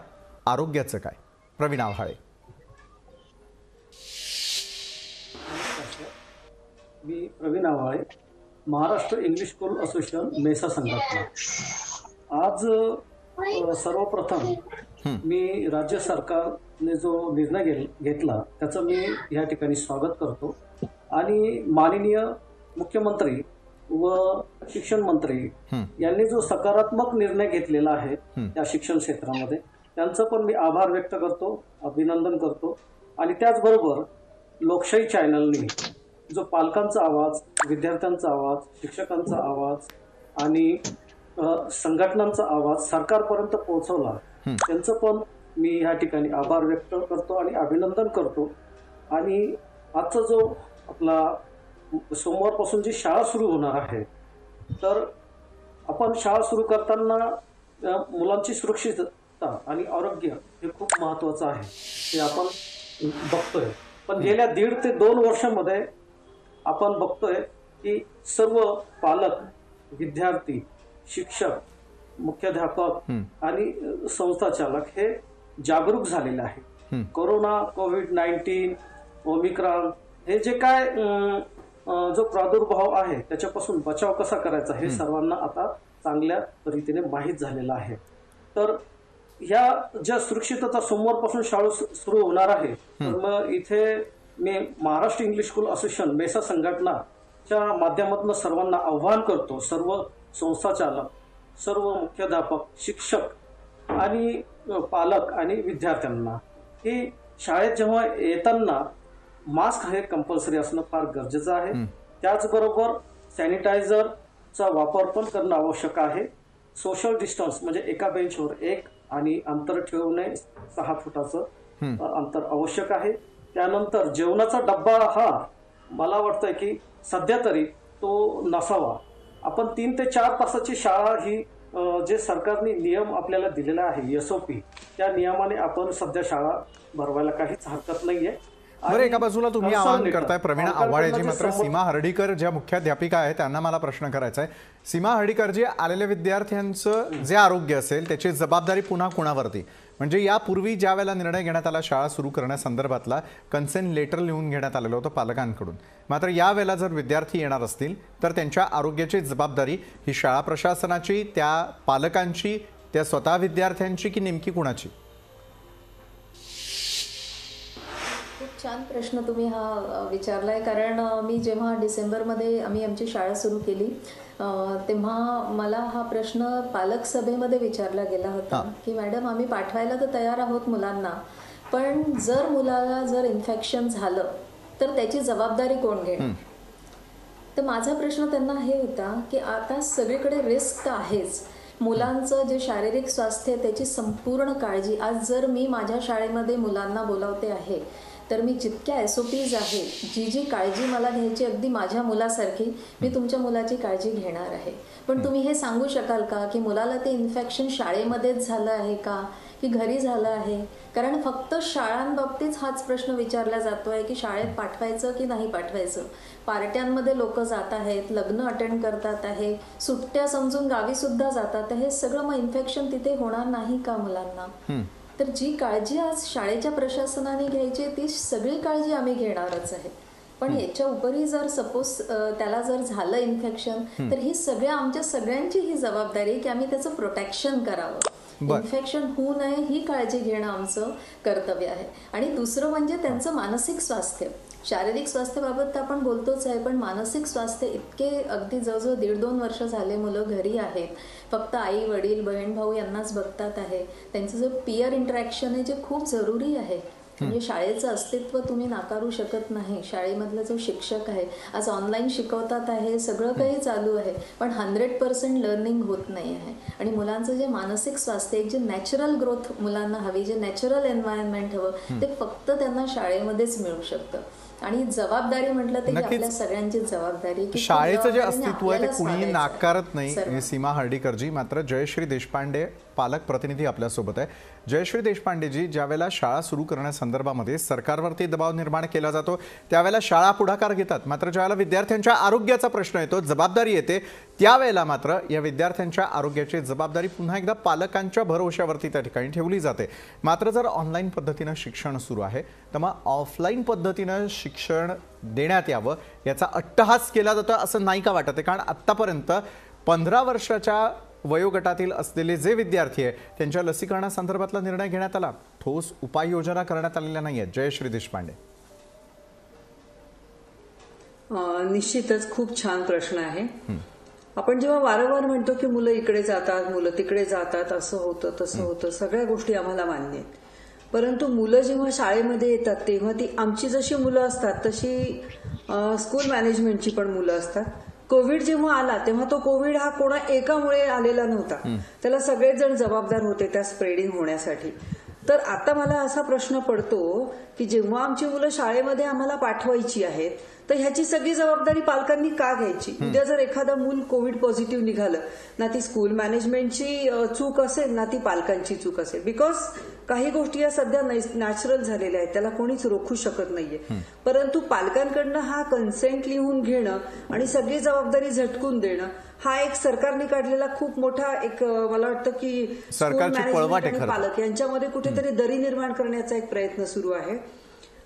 आरोग्याचं काय? प्रवीण आव्हाळे. मी Praveen Avhale, Maharashtra English school association MESA संघटना. आज सर्वप्रथम मी राज्य सरकारने जो निर्णय घेतला त्याचं मी या ठिकाणी स्वागत करतो आणि माननीय मुख्यमंत्री व शिक्षण मंत्री यांनी जो सकारात्मक निर्णय घेतलेला आहे त्या शिक्षण क्षेत्रामध्ये त्यांचं पण मी आभार व्यक्त करतो, अभिनंदन करतो. आणि त्याचबरोबर लोकशाही चॅनलने जो पालकांचा आवाज, विद्यार्थ्यांचा आवाज, शिक्षकांचा आवाज आणि संघटनांचा आवाज सरकारपर्यंत पोहोचवला, त्यांचं पण मी या ठिकाणी आभार व्यक्त करतो आणि अभिनंदन करतो. आणि आजचा जो आपला सोमवारपासून जी शाळा सुरू होणार आहे, तर आपण शाळा सुरू करताना मुलांची सुरक्षितता आणि आरोग्य हे खूप महत्त्वाचं आहे, हे आपण बघतोय. पण गेल्या 1.5 ते 2 वर्षामध्ये आपण बघतोय की सर्व पालक, विद्यार्थी, शिक्षक, मुख्याध्यापक आणि संस्थाचालक हे जागरूक झालेले आहे. कोरोना, कोविड-19, ओमिक्रॉन हे जे काय जो प्रादुर्भाव आहे त्याच्यापासून बचाव कसा करायचा हे सर्वांना आता चांगल्या रीतीने माहीत झालेलं आहे. तर ह्या ज्या सुरक्षितता सोमवारपासून शाळा सुरू होणार आहे, तर मग इथे मी Maharashtra English school association MESA संघटना च्या माध्यमातून सर्वांना आव्हान करतो, सर्व संस्थाचालक, सर्व मुख्याध्यापक, शिक्षक आणि पालक आणि विद्यार्थ्यांना की शाळेत जेव्हा येताना मास्क हे कंपल्सरी असणं फार गरजेचं आहे. त्याचबरोबर सॅनिटायझरचा वापर पण करणं आवश्यक आहे. सोशल डिस्टन्स म्हणजे एका बेंचवर एक आणि अंतर ठेवणे 6 फुटाचं अंतर आवश्यक आहे. त्यानंतर जेवणाचा डब्बा हा मला वाटतं की सध्या तरी तो नसावा. आपण 3 ते 4 तासाची शाळा ही जे सरकारने नियम आपल्याला दिलेला आहे SOP, त्या नियमाने आपण सध्या शाळा भरवायला काहीच हरकत नाहीये. बरं, एका बाजूला तुम्ही आवाहन करताय प्रवीणा आव्हाडेजी, मात्र सीमा हर्डीकर ज्या मुख्याध्यापिका आहेत त्यांना मला प्रश्न करायचा आहे. सीमा हर्डीकरजी, आलेल्या विद्यार्थ्यांचं जे आरोग्य असेल त्याची जबाबदारी पुन्हा कुणावरती? म्हणजे यापूर्वी ज्या वेळेला निर्णय घेण्यात आला शाळा सुरू करण्यासंदर्भातला कन्सेंट लेटर लिहून घेण्यात आलेलं होतं पालकांकडून, मात्र यावेळेला जर विद्यार्थी येणार असतील तर त्यांच्या आरोग्याची जबाबदारी ही शाळा प्रशासनाची, त्या पालकांची, त्या स्वतः विद्यार्थ्यांची की नेमकी कुणाची? खूप छान प्रश्न तुम्ही हा विचारलाय. कारण मी जेव्हा डिसेंबरमध्ये आम्ही आमची शाळा सुरू केली तेव्हा मला हा प्रश्न पालक सभेमध्ये विचारला गेला होता की मॅडम आम्ही पाठवायला तर तयार आहोत मुलांना, पण जर मुलाला जर इन्फेक्शन झालं तर त्याची जबाबदारी कोण घेणार? तर माझा प्रश्न त्यांना हे होता की आता सगळीकडे रिस्क तर आहेच, मुलांचं जे शारीरिक स्वास्थ्य त्याची संपूर्ण काळजी आज जर मी माझ्या शाळेमध्ये मुलांना बोलावते आहे तर मी जितक्या SOPs आहेत, जी काळजी मला घ्यायची अगदी माझ्या मुलासारखी मी तुमच्या मुलाची काळजी घेणार आहे. पण तुम्ही हे सांगू शकाल का की मुलाला ते इन्फेक्शन शाळेमध्येच झालं आहे का की घरी झालं आहे? कारण फक्त शाळांबाबतीत हाच प्रश्न विचारला जातोय की शाळेत पाठवायचं की नाही पाठवायचं. पार्ट्यांमध्ये लोक जात आहेत, लग्न अटेंड करतात आहे, सुट्ट्या समजून गावी सुद्धा जातात आहे, सगळं मग इन्फेक्शन तिथे होणार नाही का मुलांना? तर जी काळजी आज शाळेच्या प्रशासनाने घ्यायची ती सगळी काळजी आम्ही घेणारच आहे. पण याच्या उपरी जर सपोज त्याला जर झालं इन्फेक्शन तर ही आमच्या सगळ्यांची ही जबाबदारी की आम्ही त्याचं प्रोटेक्शन करावं, इन्फेक्शन होऊ नये ही काळजी घेणं आमचं कर्तव्य आहे. आणि दुसरं म्हणजे त्यांचं मानसिक स्वास्थ्य. शारीरिक स्वास्थ्याबाबत तर आपण बोलतोच आहे, पण मानसिक स्वास्थ्य इतके अगदी जवळजवळ 1.5-2 वर्ष झाले मुलं घरी आहेत, फक्त आई वडील बहीण भाऊ यांनाच बघतात आहे. त्यांचं जे पियर इंटरॅक्शन आहे जे खूप जरुरी आहे. म्हणजे शाळेचं अस्तित्व तुम्ही नाकारू शकत नाही. शाळेमधला जो शिक्षक आहे आज ऑनलाईन शिकवतात आहे, सगळं काही चालू आहे, पण 100% लर्निंग होत नाही आहे. आणि मुलांचं जे मानसिक स्वास्थ्य, एक जे नॅचरल ग्रोथ मुलांना हवी, जे नॅचरल एन्व्हायरमेंट हवं ते फक्त त्यांना शाळेमध्येच मिळू शकतं. आणि जबाबदारी म्हटलं तर आपल्या सगळ्यांची जबाबदारी की शाळेचं जे अस्तित्व आहे ते कुणीही नाकारत नाही सीमा हर्डीकरजी. मात्र जयश्री देशपांडे पालक प्रतिनिधी आपल्यासोबत आहे. जयश्री देशपांडेजी, ज्यावेळेला शाळा सुरू करण्यासंदर्भामध्ये सरकारवरती दबाव निर्माण केला जातो त्यावेळेला शाळा पुढाकार घेतात, मात्र ज्यावेळेला विद्यार्थ्यांच्या आरोग्याचा प्रश्न येतो, जबाबदारी येते, त्यावेळेला मात्र या विद्यार्थ्यांच्या आरोग्याची जबाबदारी पुन्हा एकदा पालकांच्या भरोश्यावरती त्या ठिकाणी ठेवली जाते. मात्र जर ऑनलाईन पद्धतीनं शिक्षण सुरू आहे तर मग ऑफलाईन पद्धतीनं शिक्षण देण्यात यावं याचा अट्टहास केला जातो असं नाही का वाटत आहे? कारण आत्तापर्यंत 15 वर्षाच्या वयोगटातील असलेले जे विद्यार्थी आहे त्यांच्या लसीकरणासंदर्भातला निर्णय घेण्यात आला, ठोस उपाययोजना करण्यात आलेल्या नाही आहेत. जयश्री देशपांडे. निश्चितच खूप छान प्रश्न आहे. आपण जेव्हा वारंवार म्हणतो की मुलं इकडे जातात, मुलं तिकडे जातात, असं होतं तसं होतं, सगळ्या गोष्टी आम्हाला मान्य आहेत. परंतु मुलं जेव्हा शाळेमध्ये येतात तेव्हा ती आमची जशी मुलं असतात तशी स्कूल मॅनेजमेंटची पण मुलं असतात. कोविड जेव्हा आला तेव्हा तो कोविड हा कोणा एकामुळे आलेला नव्हता, त्याला सगळेच जण जबाबदार होते त्या स्प्रेडिंग होण्यासाठी. तर आता मला असा प्रश्न पडतो की जेव्हा आमची मुलं शाळेमध्ये आम्हाला पाठवायची आहेत तर ह्याची सगळी जबाबदारी पालकांनी का घ्यायची? उद्या जर एखादं मूल कोविड पॉझिटिव्ह निघालं, ना ती स्कूल मॅनेजमेंटची चूक असेल ना ती पालकांची चूक असेल. बिकॉज काही गोष्टी या सध्या नॅचरल झालेल्या आहेत, त्याला कोणीच रोखू शकत नाहीये. परंतु पालकांकडनं हा कन्सेंट लिहून घेणं आणि सगळी जबाबदारी झटकून देणं हा एक सरकारने काढलेला खूप मोठा एक मला वाटतं की सरकारची पळवाट आहे. पालक यांच्यामध्ये कुठेतरी दरी निर्माण करण्याचा एक प्रयत्न सुरू आहे.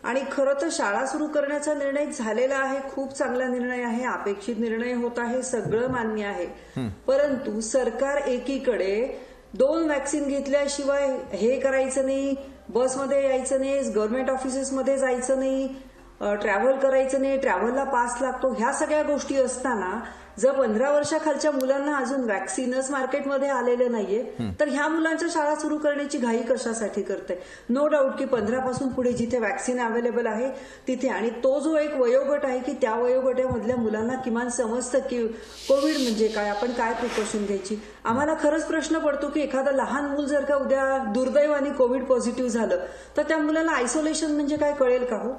आणि खरं तर शाळा सुरू करण्याचा निर्णय झालेला आहे, खूप चांगला निर्णय आहे, अपेक्षित निर्णय होत आहे, सगळं मान्य आहे. परंतु सरकार एकीकडे 2 वॅक्सिन घेतल्याशिवाय हे करायचं नाही, बसमध्ये यायचं नाही, गव्हर्नमेंट ऑफिसेसमध्ये जायचं नाही, ट्रॅव्हल करायचं नाही, ट्रॅव्हलला पास लागतो, ह्या सगळ्या गोष्टी असताना जर 15 वर्षाखालच्या मुलांना अजून वॅक्सिनच मार्केटमध्ये आलेले नाहीये तर ह्या मुलांच्या शाळा सुरू करण्याची घाई कशासाठी करते? नो डाऊट की 15 पासून पुढे जिथे वॅक्सिन अवेलेबल आहे तिथे, आणि तो जो एक वयोगट आहे की त्या वयोगटामधल्या मुलांना किमान समजतं की कोविड म्हणजे काय, आपण काय प्रिकॉशन घ्यायची. आम्हाला खरंच प्रश्न पडतो की एखादं लहान मूल जर का उद्या दुर्दैवाने कोविड पॉझिटिव्ह झालं तर त्या मुलाला आयसोलेशन म्हणजे काय कळेल का हो?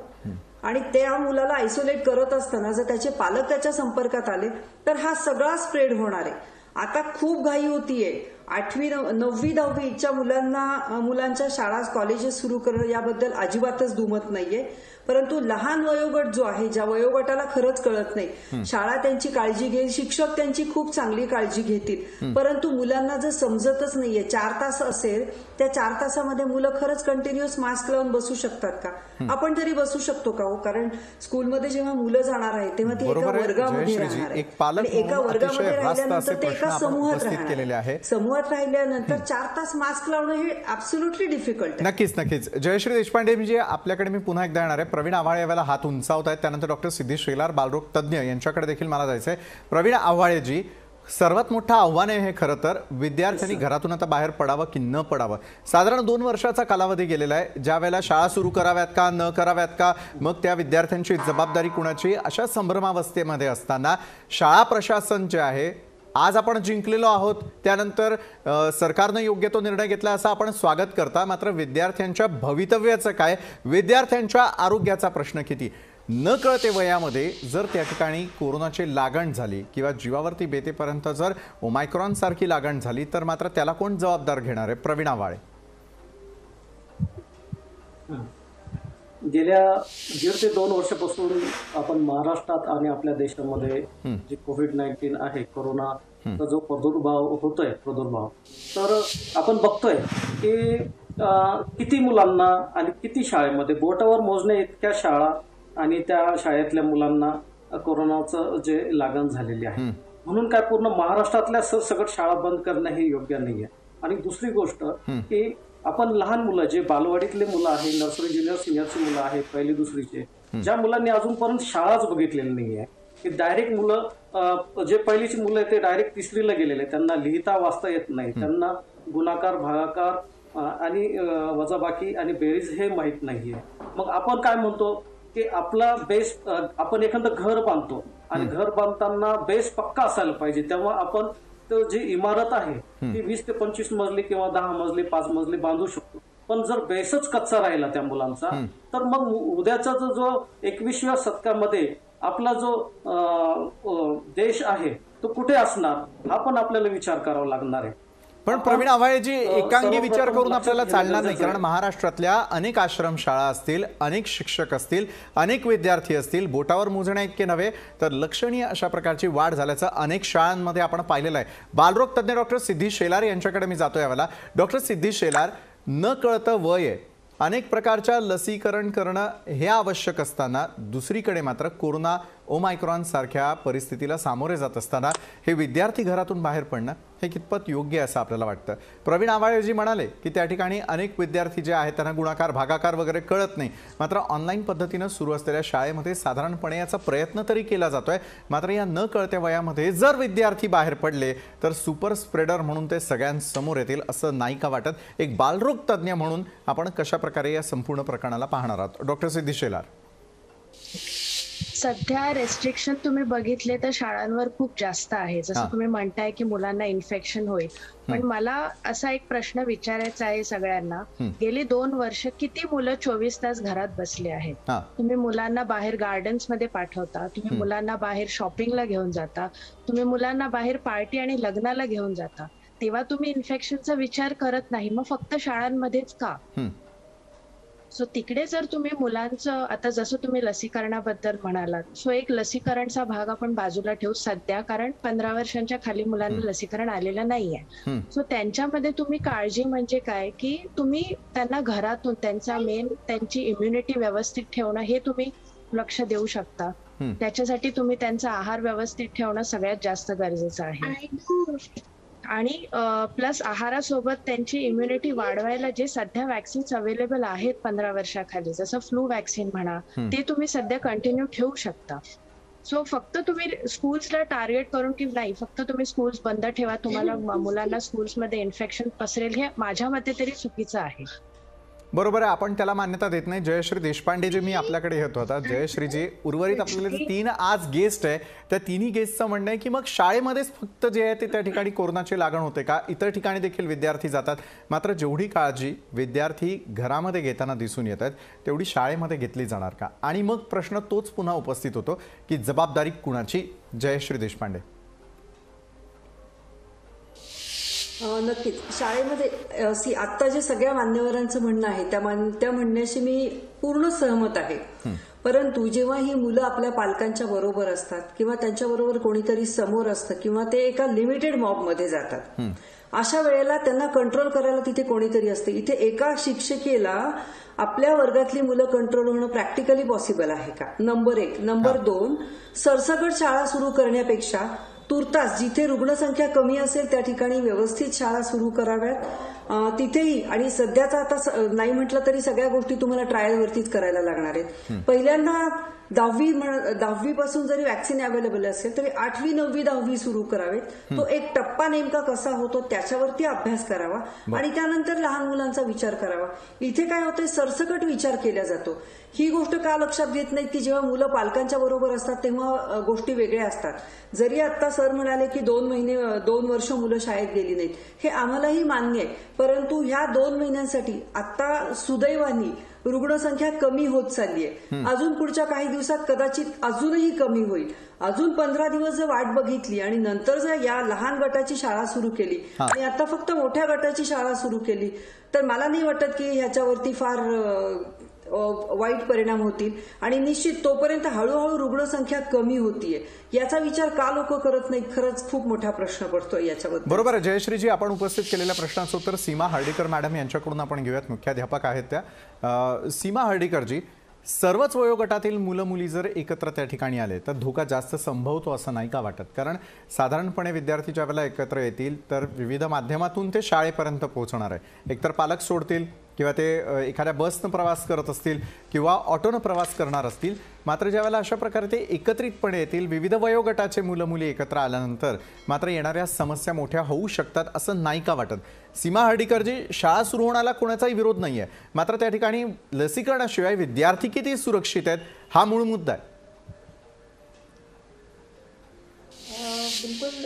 आणि त्या मुलाला आयसोलेट करत असताना जर त्याचे पालक त्याच्या संपर्कात आले तर हा सगळा स्प्रेड होणार आहे. आता खूप घाई होतीये. 8वी 9वी 10वीच्या मुलांच्या शाळा कॉलेजेस सुरू करणं याबद्दल अजिबातच दुमत नाहीये, परंतु लहान वयोगट जो आहे, ज्या वयोगटाला खरंच कळत नाही, शाळा त्यांची काळजी घेईल, शिक्षक त्यांची खूप चांगली काळजी घेतील, परंतु मुलांना जर समजतच नाहीये, 4 तास असेल त्या 4 तासामध्ये मुलं खरंच कंटिन्युअस मास्क लावून बसू शकतात का? आपण तरी बसू शकतो का हो? कारण स्कूलमध्ये जेव्हा मुलं जाणार आहे तेव्हा ती एका वर्गामध्ये राहणार आहे, एका वर्गामध्ये राहिल्यानंतर ते एका समूहात राहणार. समूहात राहिल्यानंतर 4 तास मास्क लावणं हे ऍब्सोल्युटली डिफिकल्ट आहे. नक्कीच. जयश्री देशपांडे, म्हणजे आपल्याकडे मी पुन्हा एकदा येणार आहे. प्रवीण आव्हाळे यावेळेला हात उंचावत आहेत, त्यानंतर डॉक्टर सिद्धी शेलार, बालरोग तज्ज्ञ, यांच्याकडे देखील मला जायचं आहे. प्रवीण आव्हाळेजी, सर्वात मोठं आव्हान आहे हे खरं तर, विद्यार्थ्यांनी घरातून आता बाहेर पडावं की न पडावं. साधारण 2 वर्षाचा कालावधी गेलेला आहे, ज्या वेळेला शाळा सुरू कराव्यात का न कराव्यात का, मग त्या विद्यार्थ्यांची जबाबदारी कुणाची, अशा संभ्रमावस्थेमध्ये असताना शाळा प्रशासन जे आहे, आज आपण जिंकलेलो आहोत, त्यानंतर सरकारनं योग्य तो निर्णय घेतला असं आपण स्वागत करता, मात्र विद्यार्थ्यांच्या भवितव्याचं काय, विद्यार्थ्यांच्या आरोग्याचा प्रश्न किती? न कळते वयामध्ये जर त्या ठिकाणी कोरोनाची लागण झाली किंवा जीवावरती बेतेपर्यंत जर ओमायक्रॉन सारखी लागण झाली तर मात्र त्याला कोण जबाबदार घेणार आहे? प्रवीण आव्हाळे. गेल्या 1.5 ते 2 वर्षापासून आपण महाराष्ट्रात आणि आपल्या देशामध्ये जे कोविड-19 आहे, कोरोनाचा जो प्रादुर्भाव होतोय, तर आपण बघतोय की किती मुलांना आणि किती शाळेमध्ये, बोटावर मोजण्या इतक्या शाळा आणि त्या शाळेतल्या मुलांना कोरोनाचं जे लागण झालेली आहे. म्हणून काय पूर्ण महाराष्ट्रातल्या सरसकट शाळा बंद करणं हे योग्य नाहीये. आणि दुसरी गोष्ट की आपण लहान मुलं, जे बालवाडीतले मुलं आहे, नर्सरी ज्युनियर सिनियरची मुलं आहेत, 1ली 2रीचे, ज्या मुलांनी अजूनपर्यंत शाळाच बघितलेली नाहीये, की डायरेक्ट मुलं, जे 1लीची मुलं आहेत ते डायरेक्ट 3रीला गेलेले, त्यांना लिहिता वाचता येत नाही, त्यांना गुणाकार, भागाकार आणि वजाबाकी आणि बेरीज हे माहीत नाहीये. मग आपण काय म्हणतो की आपला बेस, आपण एखादं घर बांधतो आणि घर बांधताना बेस पक्का असायला पाहिजे, तेव्हा आपण जी इमारत आहे ती 20 ते 25 मजली किंवा 10 मजली 5 मजली बांधू शकतो. पण जर बेसच कच्चा राहिला त्या मुलांचा तर मग उद्याचा जो 21व्या शतकामध्ये आपला जो देश आहे तो कुठे असणार, हा पण आपल्याला विचार करावा लागणार आहे. पण प्रवीण आव्हाळेजी, एकांगी विचार करून आपल्याला चालणार नाही, कारण महाराष्ट्रातल्या अनेक आश्रमशाळा असतील, अनेक शिक्षक असतील, अनेक विद्यार्थी असतील, बोटावर मोजण्या इतके नव्हे तर लक्षणीय अशा प्रकारची वाढ झाल्याचं अनेक शाळांमध्ये आपण पाहिलेलं आहे. बालरोग तज्ज्ञ डॉक्टर सिद्धी शेलार यांच्याकडे मी जातो यावेळेला. डॉक्टर सिद्धी शेलार, न कळतं वय आहे, अनेक प्रकारच्या लसीकरण करणं हे आवश्यक असताना दुसरीकडे मात्र कोरोना ओमायक्रॉन सारख्या परिस्थितीला सामोरे जात असताना हे विद्यार्थी घरातून बाहेर पडणं हे कितपत योग्य असं आपल्याला वाटतं? प्रवीण आव्हाळेजी म्हणाले की त्या ठिकाणी अनेक विद्यार्थी जे आहेत त्यांना गुणाकार, भागाकार वगैरे कळत नाही, मात्र ऑनलाईन पद्धतीनं सुरू असलेल्या शाळेमध्ये साधारणपणे याचा प्रयत्न तरी केला जातोय. मात्र या न कळत्या वयामध्ये जर विद्यार्थी बाहेर पडले तर सुपर स्प्रेडर म्हणून ते सगळ्यांसमोर येतील असं नाही का वाटत? एक बालरोग तज्ज्ञ म्हणून आपण कशा प्रकारे या संपूर्ण प्रकरणाला पाहणार आहात? डॉक्टर सिद्धी शेलार. सध्या रेस्ट्रिक्शन तुम्ही बघितले तर शाळांवर खूप जास्त आहे, जसं तुम्ही म्हणताय की मुलांना इन्फेक्शन होईल. पण मला असा एक प्रश्न विचारायचा आहे सगळ्यांना, गेली 2 वर्ष किती मुलं 24 तास घरात बसले आहेत? तुम्ही मुलांना बाहेर गार्डन्स मध्ये पाठवता, तुम्ही मुलांना बाहेर शॉपिंगला घेऊन जाता, तुम्ही मुलांना बाहेर पार्टी आणि लग्नाला घेऊन जाता, तेव्हा तुम्ही इन्फेक्शनचा विचार करत नाही, मग फक्त शाळांमध्येच का? सो तिकडे जर तुम्ही मुलांचं, आता जसं तुम्ही लसीकरणाबद्दल म्हणालात, सो एक लसीकरणचा भाग आपण बाजूला ठेवू सध्या, कारण 15 वर्षांच्या खाली मुलांना लसीकरण आलेलं नाहीये. सो त्यांच्यामध्ये तुम्ही काळजी म्हणजे काय की तुम्ही त्यांना घरातून त्यांची इम्युनिटी व्यवस्थित ठेवणं हे तुम्ही लक्ष देऊ शकता. त्याच्यासाठी तुम्ही त्यांचा आहार व्यवस्थित ठेवणं सगळ्यात जास्त गरजेचं आहे. आणि प्लस आहारासोबत त्यांची इम्युनिटी वाढवायला जे सध्या वॅक्सिन्स अवेलेबल आहेत 15 वर्षाखाली, जसं फ्लू वॅक्सिन म्हणा, ते तुम्ही सध्या कंटिन्यू ठेवू शकता. सो फक्त तुम्ही स्कूल्सला टार्गेट करून की नाही फक्त तुम्ही स्कूल्स बंद ठेवा, तुम्हाला मुलांना स्कूल्समध्ये इन्फेक्शन पसरेल, हे माझ्या मते तरी चुकीचं आहे. बरोबर आहे, आपण त्याला मान्यता देत नाही. जयश्री देशपांडे जी मी आपल्याकडे येत होता, जयश्रीजी उर्वरित आपल्याला 3 आज गेस्ट आहे, त्या तिन्ही गेस्टचं म्हणणं आहे की मग शाळेमध्येच फक्त जे आहे ते त्या ठिकाणी कोरोनाची लागण होते का, इतर ठिकाणी देखील विद्यार्थी जातात, मात्र जेवढी काळजी विद्यार्थी घरामध्ये घेताना दिसून येत आहेत तेवढी शाळेमध्ये घेतली जाणार का? आणि मग प्रश्न तोच पुन्हा उपस्थित होतो की जबाबदारी कुणाची? जयश्री देशपांडे. नक्कीच शाळेमध्ये आत्ता जे सगळ्या मान्यवरांचं म्हणणं आहे त्या म्हणण्याशी मी पूर्ण सहमत आहे. परंतु जेव्हा ही मुलं आपल्या पालकांच्या बरोबर असतात किंवा त्यांच्याबरोबर कोणीतरी समोर असतं किंवा ते एका लिमिटेड मॉबमध्ये जातात, अशा वेळेला त्यांना कंट्रोल करायला तिथे कोणीतरी असते. इथे एका शिक्षिकेला आपल्या वर्गातली मुलं कंट्रोल होणं प्रॅक्टिकली पॉसिबल आहे का? नंबर 1. नंबर 2, सरसकट शाळा सुरू करण्यापेक्षा तुर्तास जिथे रुग्णसंख्या कमी असेल त्या ठिकाणी व्यवस्थित शाळा सुरू कराव्यात तिथेही. आणि सध्याचा आता नाही म्हटलं तरी सगळ्या गोष्टी तुम्हाला ट्रायलवरतीच करायला लागणार आहेत. पहिल्यांदा 10वी पासून जरी वॅक्सिन अवेलेबल असेल तरी 8वी 9वी 10वी सुरू करावेत. तो एक टप्पा नेमका कसा होतो त्याच्यावरती अभ्यास करावा आणि त्यानंतर लहान मुलांचा विचार करावा. इथे काय होतंय, सरसकट विचार केला जातो. ही गोष्ट का लक्षात घेत नाही की जेव्हा मुलं पालकांच्या बरोबर असतात तेव्हा गोष्टी वेगळ्या असतात. जरी आता सर म्हणाले की 2 वर्ष मुलं शाळेत गेली नाहीत, हे आम्हालाही मान्य आहे. परंतु ह्या 2 महिन्यांसाठी आता सुदैवाने रुग्णसंख्या कमी होत चालली आहे. अजून पुढच्या काही दिवसात कदाचित अजूनही कमी होईल. अजून 15 दिवस जर वाट बघितली आणि नंतर जर या लहान गटाची शाळा सुरू केली आणि आता फक्त मोठ्या गटाची शाळा सुरू केली तर मला नाही वाटत की ह्याच्यावरती फार वाईट परिणाम होतील. आणि निश्चित तोपर्यंत हळूहळू रुग्णसंख्या कमी होतीये, याचा विचार का लोक करत नाहीत, खरंच खूप मोठा प्रश्न पडतोय याच्याबद्दल. बरोबर आहे जयश्रीजी, आपण उपस्थित केलेल्या प्रश्नाचं उत्तर सीमा हर्डीकर मॅडम यांच्याकडून आपण घेऊयात. मुख्याध्यापक आहेत त्या. सीमा हर्डीकरजी, सर्वच वयोगटातील मुलं मुली जर एकत्र त्या ठिकाणी आले तर धोका जास्त संभवतो असं नाही का वाटत? कारण साधारणपणे विद्यार्थी ज्या वेळेला एकत्र येतील तर विविध माध्यमातून ते शाळेपर्यंत पोहोचणार आहे. एकतर पालक सोडतील किंवा ते एखाद्या बसनं प्रवास करत असतील किंवा ऑटोनं प्रवास करणार असतील. मात्र ज्यावेळेला अशा प्रकारे ते एकत्रितपणे येतील, विविध वयोगटाचे मुलं मुली एकत्र आल्यानंतर मात्र येणाऱ्या समस्या मोठ्या होऊ शकतात असं नाही का वाटत? सीमा हर्डीकरजी, शाळा सुरू होण्याला कोणाचाही विरोध नाही आहे, मात्र त्या ठिकाणी लसीकरणाशिवाय विद्यार्थी किती सुरक्षित आहेत हा मूळ मुद्दा आहे. बिलकुल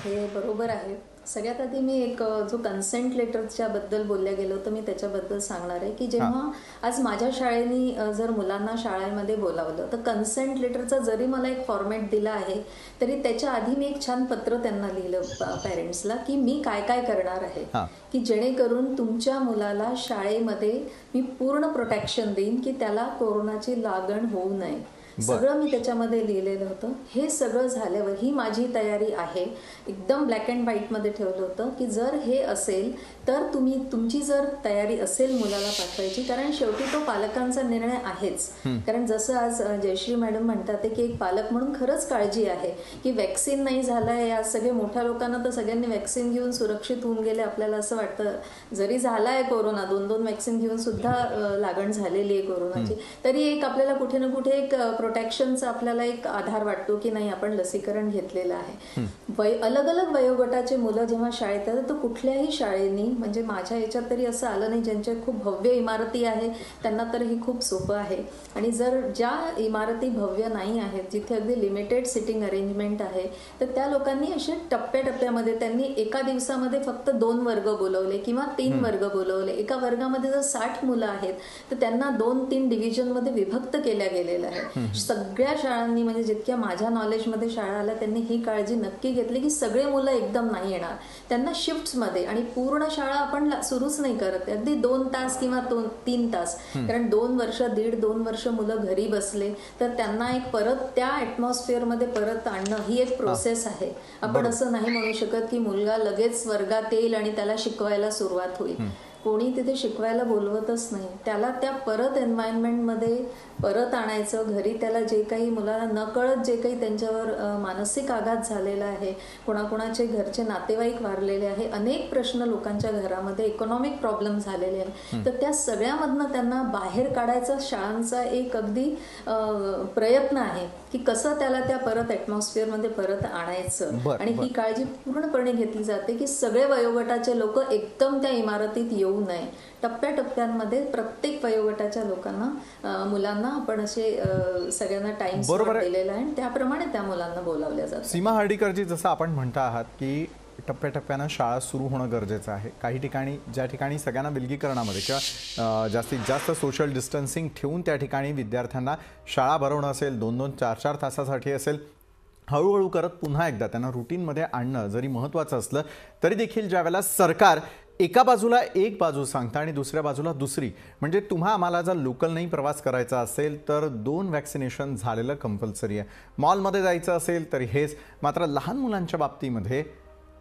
हे बरोबर आहे. सगळ्यात आधी मी एक जो कन्सेंट लेटरच्या बद्दल बोलल्या गेलो तर मी त्याच्याबद्दल सांगणार आहे की जेव्हा आज माझ्या शाळेने जर मुलांना शाळेमध्ये बोलावलं तर कन्सेंट लेटरचा जरी मला एक फॉर्मॅट दिला आहे तरी त्याच्या आधी मी एक छान पत्र त्यांना लिहिलं पॅरेंट्सला की मी काय काय करणार आहे की जेणेकरून तुमच्या मुलाला शाळेमध्ये मी पूर्ण प्रोटेक्शन देईन की त्याला कोरोनाची लागण होऊ नये. सगळं मी त्याच्यामध्ये लिहिलेलं होतं. हे सगळं झाल्यावर ही माझी तयारी आहे, एकदम ब्लॅक अँड व्हाईटमध्ये ठेवलं होतं की जर हे असेल तर तुमची जर तयारी असेल मुलाला पाठवायची, कारण शेवटी तो पालकांचा निर्णय आहेच. कारण जसं आज जयश्री मॅडम म्हणतात की एक पालक म्हणून खरंच काळजी आहे की वॅक्सिन नाही झालंय. या सगळे मोठ्या लोकांना तर सगळ्यांनी वॅक्सिन घेऊन सुरक्षित होऊन गेले. आपल्याला असं वाटतं जरी झालाय कोरोना, 2 वॅक्सिन घेऊन सुद्धा लागण झालेली आहे कोरोनाची, तरी एक आपल्याला कुठे ना कुठे एक प्रोटेक्शनचा आपल्याला एक आधार वाटतो की नाही आपण लसीकरण घेतलेलं आहे. अलग अलग वयोगटाचे मुलं जेव्हा शाळेत येतात तर कुठल्याही शाळेनी, म्हणजे माझ्या याच्यात तरी असं आलं नाही, ज्यांच्या खूप भव्य इमारती आहे त्यांना तर हे खूप सोपं आहे. आणि जर ज्या इमारती भव्य नाही आहेत, जिथे अगदी लिमिटेड सिटिंग अरेंजमेंट आहे, तर त्या लोकांनी असे टप्प्याटप्प्यामध्ये त्यांनी एका दिवसामध्ये फक्त 2 वर्ग बोलवले किंवा 3 वर्ग बोलवले. एका वर्गामध्ये जर 60 मुलं आहेत तर त्यांना 2-3 डिव्हिजनमध्ये विभक्त केल्या गेलेल्या आहे. सगळ्या शाळांनी, म्हणजे जितक्या माझ्या नॉलेजमध्ये शाळा आल्या त्यांनी ही काळजी नक्की घेतली की सगळे मुलं एकदम नाही येणार, त्यांना शिफ्ट्समध्ये. आणि पूर्ण शाळा आपण सुरूच नाही करत, अगदी 2 तास किंवा 3 तास. कारण 1.5-2 वर्ष मुलं घरी बसले तर त्यांना एक परत त्या ॲटमॉस्फिअरमध्ये परत आणणं ही एक प्रोसेस आहे. आपण असं नाही म्हणू शकत की मुलगा लगेच वर्गात येईल आणि त्याला शिकवायला सुरुवात होईल. कोणी तिथे शिकवायला बोलवतच नाही, त्याला त्या परत एन्व्हायरमेंटमध्ये परत आणायचं. घरी त्याला जे काही मुलाला नकळत जे काही त्यांच्यावर मानसिक आघात झालेला आहे, कोणाकोणाचे घरचे नातेवाईक वारलेले आहे, अनेक प्रश्न लोकांच्या घरामध्ये इकॉनॉमिक प्रॉब्लेम झालेले आहे, तर त्या सगळ्यामधनं त्यांना बाहेर काढायचा शाळांचा एक अगदी प्रयत्न आहे की कसं त्याला त्या परत ॲटमॉस्फिअरमध्ये परत आणायचं. आणि ही काळजी पूर्णपणे घेतली जाते की सगळे वयोगटाचे लोक एकदम त्या इमारतीत येऊ नये. टप्प्याटप्प्यांमध्ये प्रत्येक वयोगटाच्या लोकांना, मुलांना आपण असे सगळ्यांना टाइम दिलेला आहे आणि त्याप्रमाणे त्या मुलांना बोलावल्या जातं. सीमा हर्डीकरजी, जसं आपण म्हणता आहात की टप्प्याटप्प्यानं शाळा सुरू होणं गरजेचं आहे. काही ठिकाणी, ज्या ठिकाणी सगळ्यांना विलगीकरणामध्ये किंवा जास्तीत जास्त सोशल डिस्टन्सिंग ठेवून त्या ठिकाणी विद्यार्थ्यांना शाळा भरवणं असेल, 2-2, 4-4 तासासाठी असेल, हळूहळू करत पुन्हा एकदा त्यांना रुटीनमध्ये आणणं जरी महत्त्वाचं असलं तरी देखील ज्यावेळेला सरकार एका बाजूला एक बाजू सांगतं आणि दुसऱ्या बाजूला दुसरी, म्हणजे तुम्हा आम्हाला जर लोकल नाही प्रवास करायचा असेल तर 2 वॅक्सिनेशन झालेलं कंपल्सरी आहे, मॉलमध्ये जायचं असेल तरी हेच. मात्र लहान मुलांच्या बाबतीमध्ये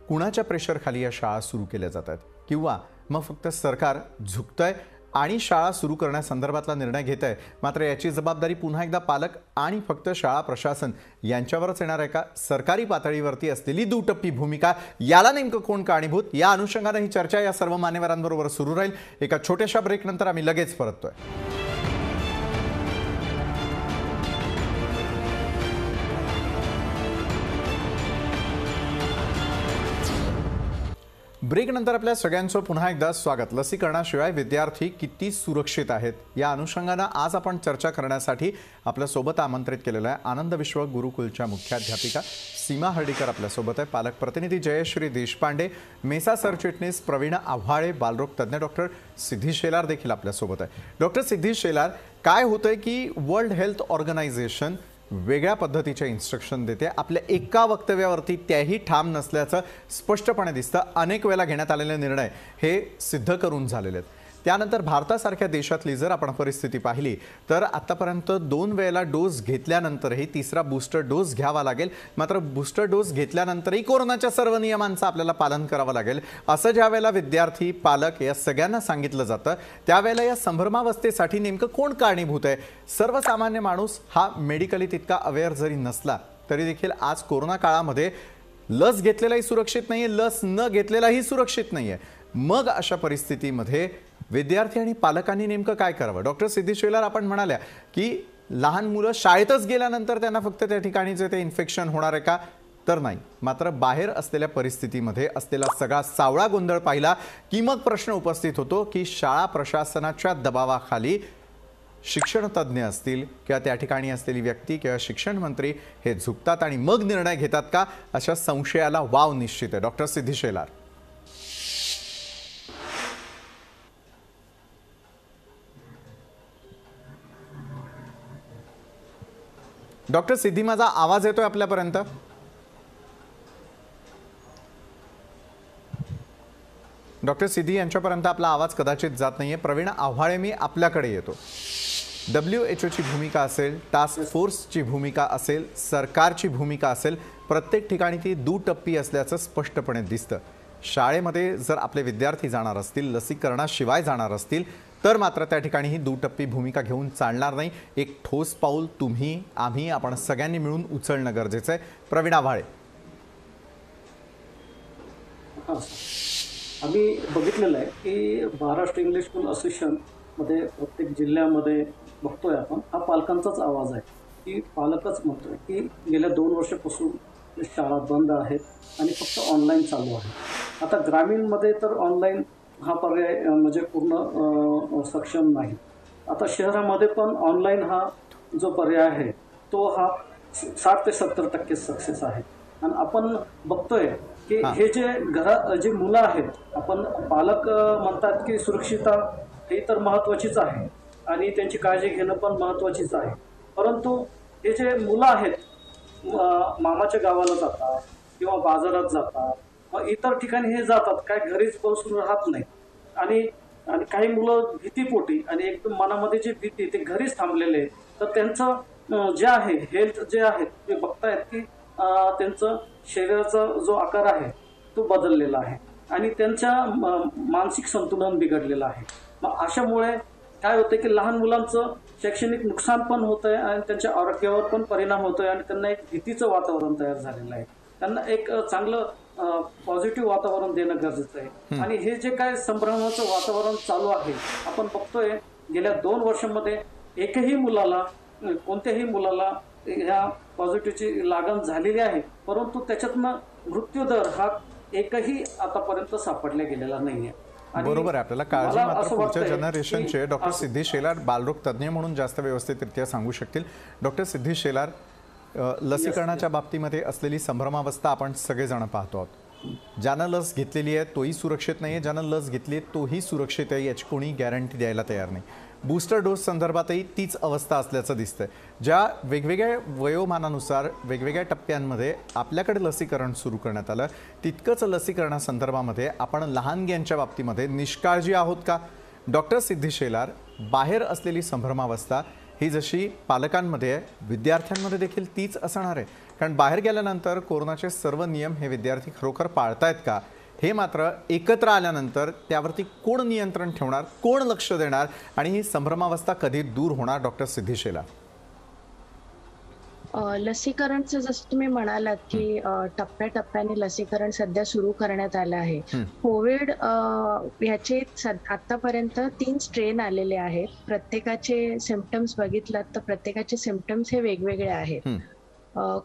कुणाच्या प्रेशरखाली या शाळा सुरू केल्या जातात किंवा मग फक्त सरकार झुकतंय आणि शाळा सुरू करण्यासंदर्भातला निर्णय घेत आहे, मात्र याची जबाबदारी पुन्हा एकदा पालक आणि फक्त शाळा प्रशासन यांच्यावरच येणार आहे का? सरकारी पातळीवरती असलेली दुटप्पी भूमिका, याला नेमकं कोण कारणीभूत? या अनुषंगाने ही चर्चा या सर्व मान्यवरांबरोबर सुरू राहील. एका छोट्याशा ब्रेकनंतर आम्ही लगेच परततोय. ब्रेकनंतर आपल्या सगळ्यांचं पुन्हा एकदा स्वागत. लसीकरणाशिवाय विद्यार्थी किती सुरक्षित आहेत या अनुषंगानं आज आपण चर्चा करण्यासाठी आपल्यासोबत आमंत्रित केलेलं आहे आनंद विश्व गुरुकुलच्या मुख्याध्यापिका सीमा हर्डीकर आपल्यासोबत आहे, पालक प्रतिनिधी जयश्री देशपांडे, मेसा सरचिटणीस प्रवीण आव्हाळे, बालरोग तज्ज्ञ डॉक्टर सिद्धी शेलार देखील आपल्यासोबत आहे. डॉक्टर सिद्धी शेलार, काय होतंय की वर्ल्ड हेल्थ ऑर्गनायझेशन वेगळ्या पद्धतीचे इन्स्ट्रक्शन देते, आपल्या एका वक्तव्यावरती त्याही ठाम नसल्याचं स्पष्टपणे दिसतं. अनेक वेळेला घेण्यात आलेले निर्णय हे सिद्ध करून झालेले आहेत. त्यानंतर भारतासारख्या देशातली जर आपण परिस्थिती पाहिली तर आतापर्यंत 2 वेळेला डोस घेतल्यानंतरही तिसरा बूस्टर डोस घ्यावा लागेल, मात्र बूस्टर डोस घेतल्यानंतरही कोरोनाच्या सर्व नियमांचं आपल्याला पालन करावं लागेल असं ज्या वेळेला विद्यार्थी, पालक या सगळ्यांना सांगितलं जातं त्यावेळेला या संभ्रमावस्थेसाठी नेमकं कोण कारणीभूत आहे? सर्वसामान्य माणूस हा मेडिकली तितका अवेअर जरी नसला तरी देखील आज कोरोना काळामध्ये लस घेतलेलाही सुरक्षित नाहीये, लस न घेतलेलाही सुरक्षित नाहीये. मग अशा परिस्थितीमध्ये विद्यार्थी आणि पालकांनी नेमकं काय करावं? डॉक्टर सिद्धी शेलार, आपण म्हणाल्या की लहान मुलं शाळेतच गेल्यानंतर त्यांना फक्त त्या ठिकाणी जे ते इन्फेक्शन होणार आहे का? तर नाही. मात्र बाहेर असलेल्या परिस्थितीमध्ये असलेला सगळा सावळा गोंधळ पाहिला की मग प्रश्न उपस्थित होतो की शाळा प्रशासनाच्या दबावाखाली शिक्षण तज्ज्ञ असतील किंवा त्या ठिकाणी असलेली व्यक्ती किंवा शिक्षण मंत्री हे झुकतात आणि मग निर्णय घेतात का? अशा संशयाला वाव निश्चित आहे. डॉक्टर सिद्धी शेलार. डॉक्टर सिद्धी, माझा आवाज येतोय आपल्यापर्यंत? डॉक्टर सिद्धी यांच्यापर्यंत आपला आवाज कदाचित जात नाहीये. प्रवीण आव्हाळे, मी आपल्याकडे येतो. WHO ची भूमिका असेल, टास्क फोर्सची भूमिका असेल, सरकारची भूमिका असेल, प्रत्येक ठिकाणी ती दुटप्पी असल्याचं स्पष्टपणे दिसतं. शाळेमध्ये जर आपले विद्यार्थी जाणार असतील, लसीकरणाशिवाय जाणार असतील तर मात्र त्या ठिकाणी ही दुटप्पी भूमिका घेऊन चालणार नाही. एक ठोस पाऊल तुम्ही, आम्ही, आपण सगळ्यांनी मिळून उचलणं गरजेचं आहे. प्रवीण आव्हाळे. आम्ही बघितलेलं आहे की महाराष्ट्र इंग्लिश स्कूल असोसिएशन मध्ये प्रत्येक जिल्ह्यामध्ये बघतोय आपण, हा पालकांचाच आवाज आहे की पालकच म्हणतोय की गेल्या 2 वर्षापासून शाळा बंद आहेत आणि फक्त ऑनलाईन चालू आहे. आता ग्रामीणमध्ये तर ऑनलाईन हा पर्याय म्हणजे पूर्ण सक्षम नाही. आता शहरामध्ये पण ऑनलाईन हा जो पर्याय आहे तो हा 60 ते 70% सक्सेस आहे. आणि आपण बघतोय की हे जे मुलं आहेत, आपण पालक म्हणतात की सुरक्षितता ही तर महत्त्वाचीच आहे आणि त्यांची काळजी घेणं पण महत्त्वाचीच आहे, परंतु हे जे मुलं आहेत मामाच्या गावाला जातात किंवा बाजारात जातात, इतर ठिकाणी हे जातात, काय घरीच बसून राहत नाही. आणि काही मुलं भीतीपोटी आणि एकदम मनामध्ये जी भीती ते घरीच थांबलेले, तर त्यांचं जे आहे हेल्थ जे आहे ते बघतायत की त्यांचं शरीराचा जो आकार आहे तो बदललेला आहे आणि त्यांच्या मानसिक संतुलन बिघडलेलं आहे. मग अशामुळे काय होतंय की लहान मुलांचं शैक्षणिक नुकसान पण होतंय आणि त्यांच्या आरोग्यावर पण परिणाम होतोय आणि त्यांना एक भीतीचं वातावरण तयार झालेलं आहे. त्यांना एक चांगलं पॉझिटिव्ह वातावरण देणं गरजेचं आहे. आणि हे जे काय संभ्रमाचं वातावरण चालू आहे, आपण बघतोय गेल्या 2 वर्षांमध्ये कोणत्याही मुलाला ह्या पॉझिटिव्हची लागण झालेली आहे, परंतु त्याच्यातनं मृत्यूदर हा एकही आतापर्यंत सापडला गेलेला नाहीये. बरोबर आहे. आपल्याला काळजी मात्र पुढच्या जनरेशनचे डॉक्टर सिद्धी शेलार बालरोग तज्ज्ञ म्हणून जास्त व्यवस्थितरित्या सांगू शकतील. डॉक्टर सिद्धी शेलार, लसीकरणाच्या बाबतीमध्ये असलेली संभ्रमावस्था आपण सगळेजण पाहतो आहोत. ज्यानं लस घेतलेली आहे तोही सुरक्षित नाही आहे, ज्यानं लस घेतली आहे तोही सुरक्षित आहे याची कोणी गॅरंटी द्यायला तयार नाही. बूस्टर डोस संदर्भातही तीच अवस्था असल्याचं दिसतंय. ज्या वेगवेगळ्या वयोमानानुसार वेगवेगळ्या टप्प्यांमध्ये आपल्याकडे लसीकरण सुरू करण्यात आलं, तितकंच लसीकरणासंदर्भामध्ये आपण लहानग्यांच्या बाबतीमध्ये निष्काळजी आहोत का? डॉक्टर सिद्धी शेलार, बाहेर असलेली संभ्रमावस्था ही जशी पालकांमध्ये आहे, विद्यार्थ्यांमध्ये देखील तीच असणार आहे. कारण बाहेर गेल्यानंतर कोरोनाचे सर्व नियम हे विद्यार्थी खरोखर पाळतायत का, हे मात्र एकत्र आल्यानंतर त्यावरती कोण नियंत्रण ठेवणार, कोण लक्ष देणार आणि ही संभ्रमावस्था कधी दूर होणार? डॉक्टर सिद्धी शेलार. लसीकरणचं जसं तुम्ही म्हणालात की टप्प्याटप्प्याने लसीकरण सध्या सुरू करण्यात आलं आहे. कोविड ह्याचे आतापर्यंत 3 स्ट्रेन आलेले आहेत. प्रत्येकाचे सिम्पटम्स बघितलात तर प्रत्येकाचे सिम्पटम्स हे वेगवेगळे आहेत.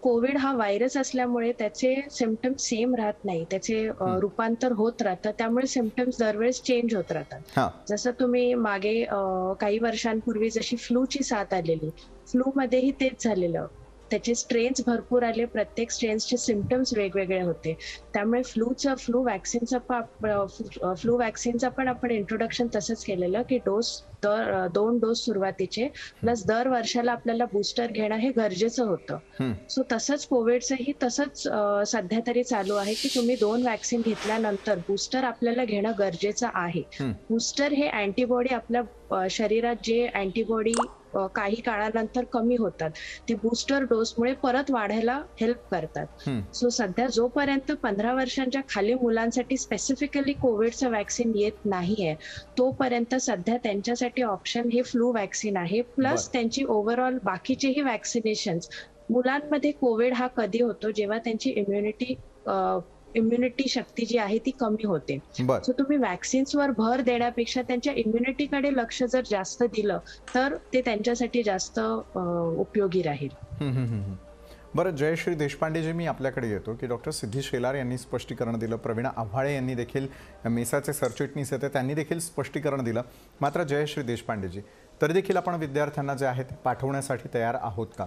कोविड हा व्हायरस असल्यामुळे त्याचे सिम्पटम्स सेम राहत नाही, त्याचे रूपांतर होत राहतं, त्यामुळे सिम्पटम्स दरवेळेस चेंज होत राहतात. जसं तुम्ही मागे काही वर्षांपूर्वी जशी फ्लूची साथ आलेली, फ्लू मध्येही तेच झालेलं. त्याचे स्ट्रेन्स भरपूर आले, प्रत्येक स्ट्रेन्सचे सिम्पटम्स वेगवेगळे होते. त्यामुळे फ्लू वॅक्सिनचा पण आपण इंट्रोडक्शन तसंच केलेलं की 2 डोस सुरुवातीचे प्लस दर वर्षाला आपल्याला बूस्टर घेणं हे गरजेचं होतं. सो तसंच कोविडचंही तसंच सध्या तरी चालू आहे की तुम्ही 2 वॅक्सिन घेतल्यानंतर बूस्टर आपल्याला घेणं गरजेचं आहे. बूस्टर हे अँटीबॉडी आपल्या शरीरात जे अँटीबॉडी काही काळानंतर कमी होतात ते बूस्टर डोसमुळे परत वाढायला हेल्प करतात. सो सध्या जोपर्यंत 15 वर्षांच्या खाली मुलांसाठी स्पेसिफिकली कोविडचं वॅक्सिन येत नाहीये तोपर्यंत सध्या त्यांच्यासाठी ऑप्शन हे फ्लू वॅक्सिन आहे. प्लस त्यांची ओव्हरऑल बाकीचेही वॅक्सिनेशन्स. मुलांमध्ये कोविड हा कधी होतो, जेव्हा त्यांची इम्युनिटी शक्ती जी आहे ती कमी होते. सो तुम्ही वॅक्सिन्सवर भर देण्यापेक्षा त्यांच्या इम्युनिटीकडे लक्ष जर जास्त दिलं तर ते त्यांच्यासाठी जास्त उपयोगी राहील. बरं, जयश्री देशपांडेजी, मी आपल्याकडे येतो की डॉक्टर सिद्धी शेलार यांनी स्पष्टीकरण दिलं, प्रवीणा आव्हाळे यांनी देखील, मेसाचे सरचिटणीस आहेत त्यांनी देखील स्पष्टीकरण दिलं. मात्र जयश्री देशपांडेजी, तरी देखील आपण विद्यार्थ्यांना जे आहे ते पाठवण्यासाठी तयार आहोत का?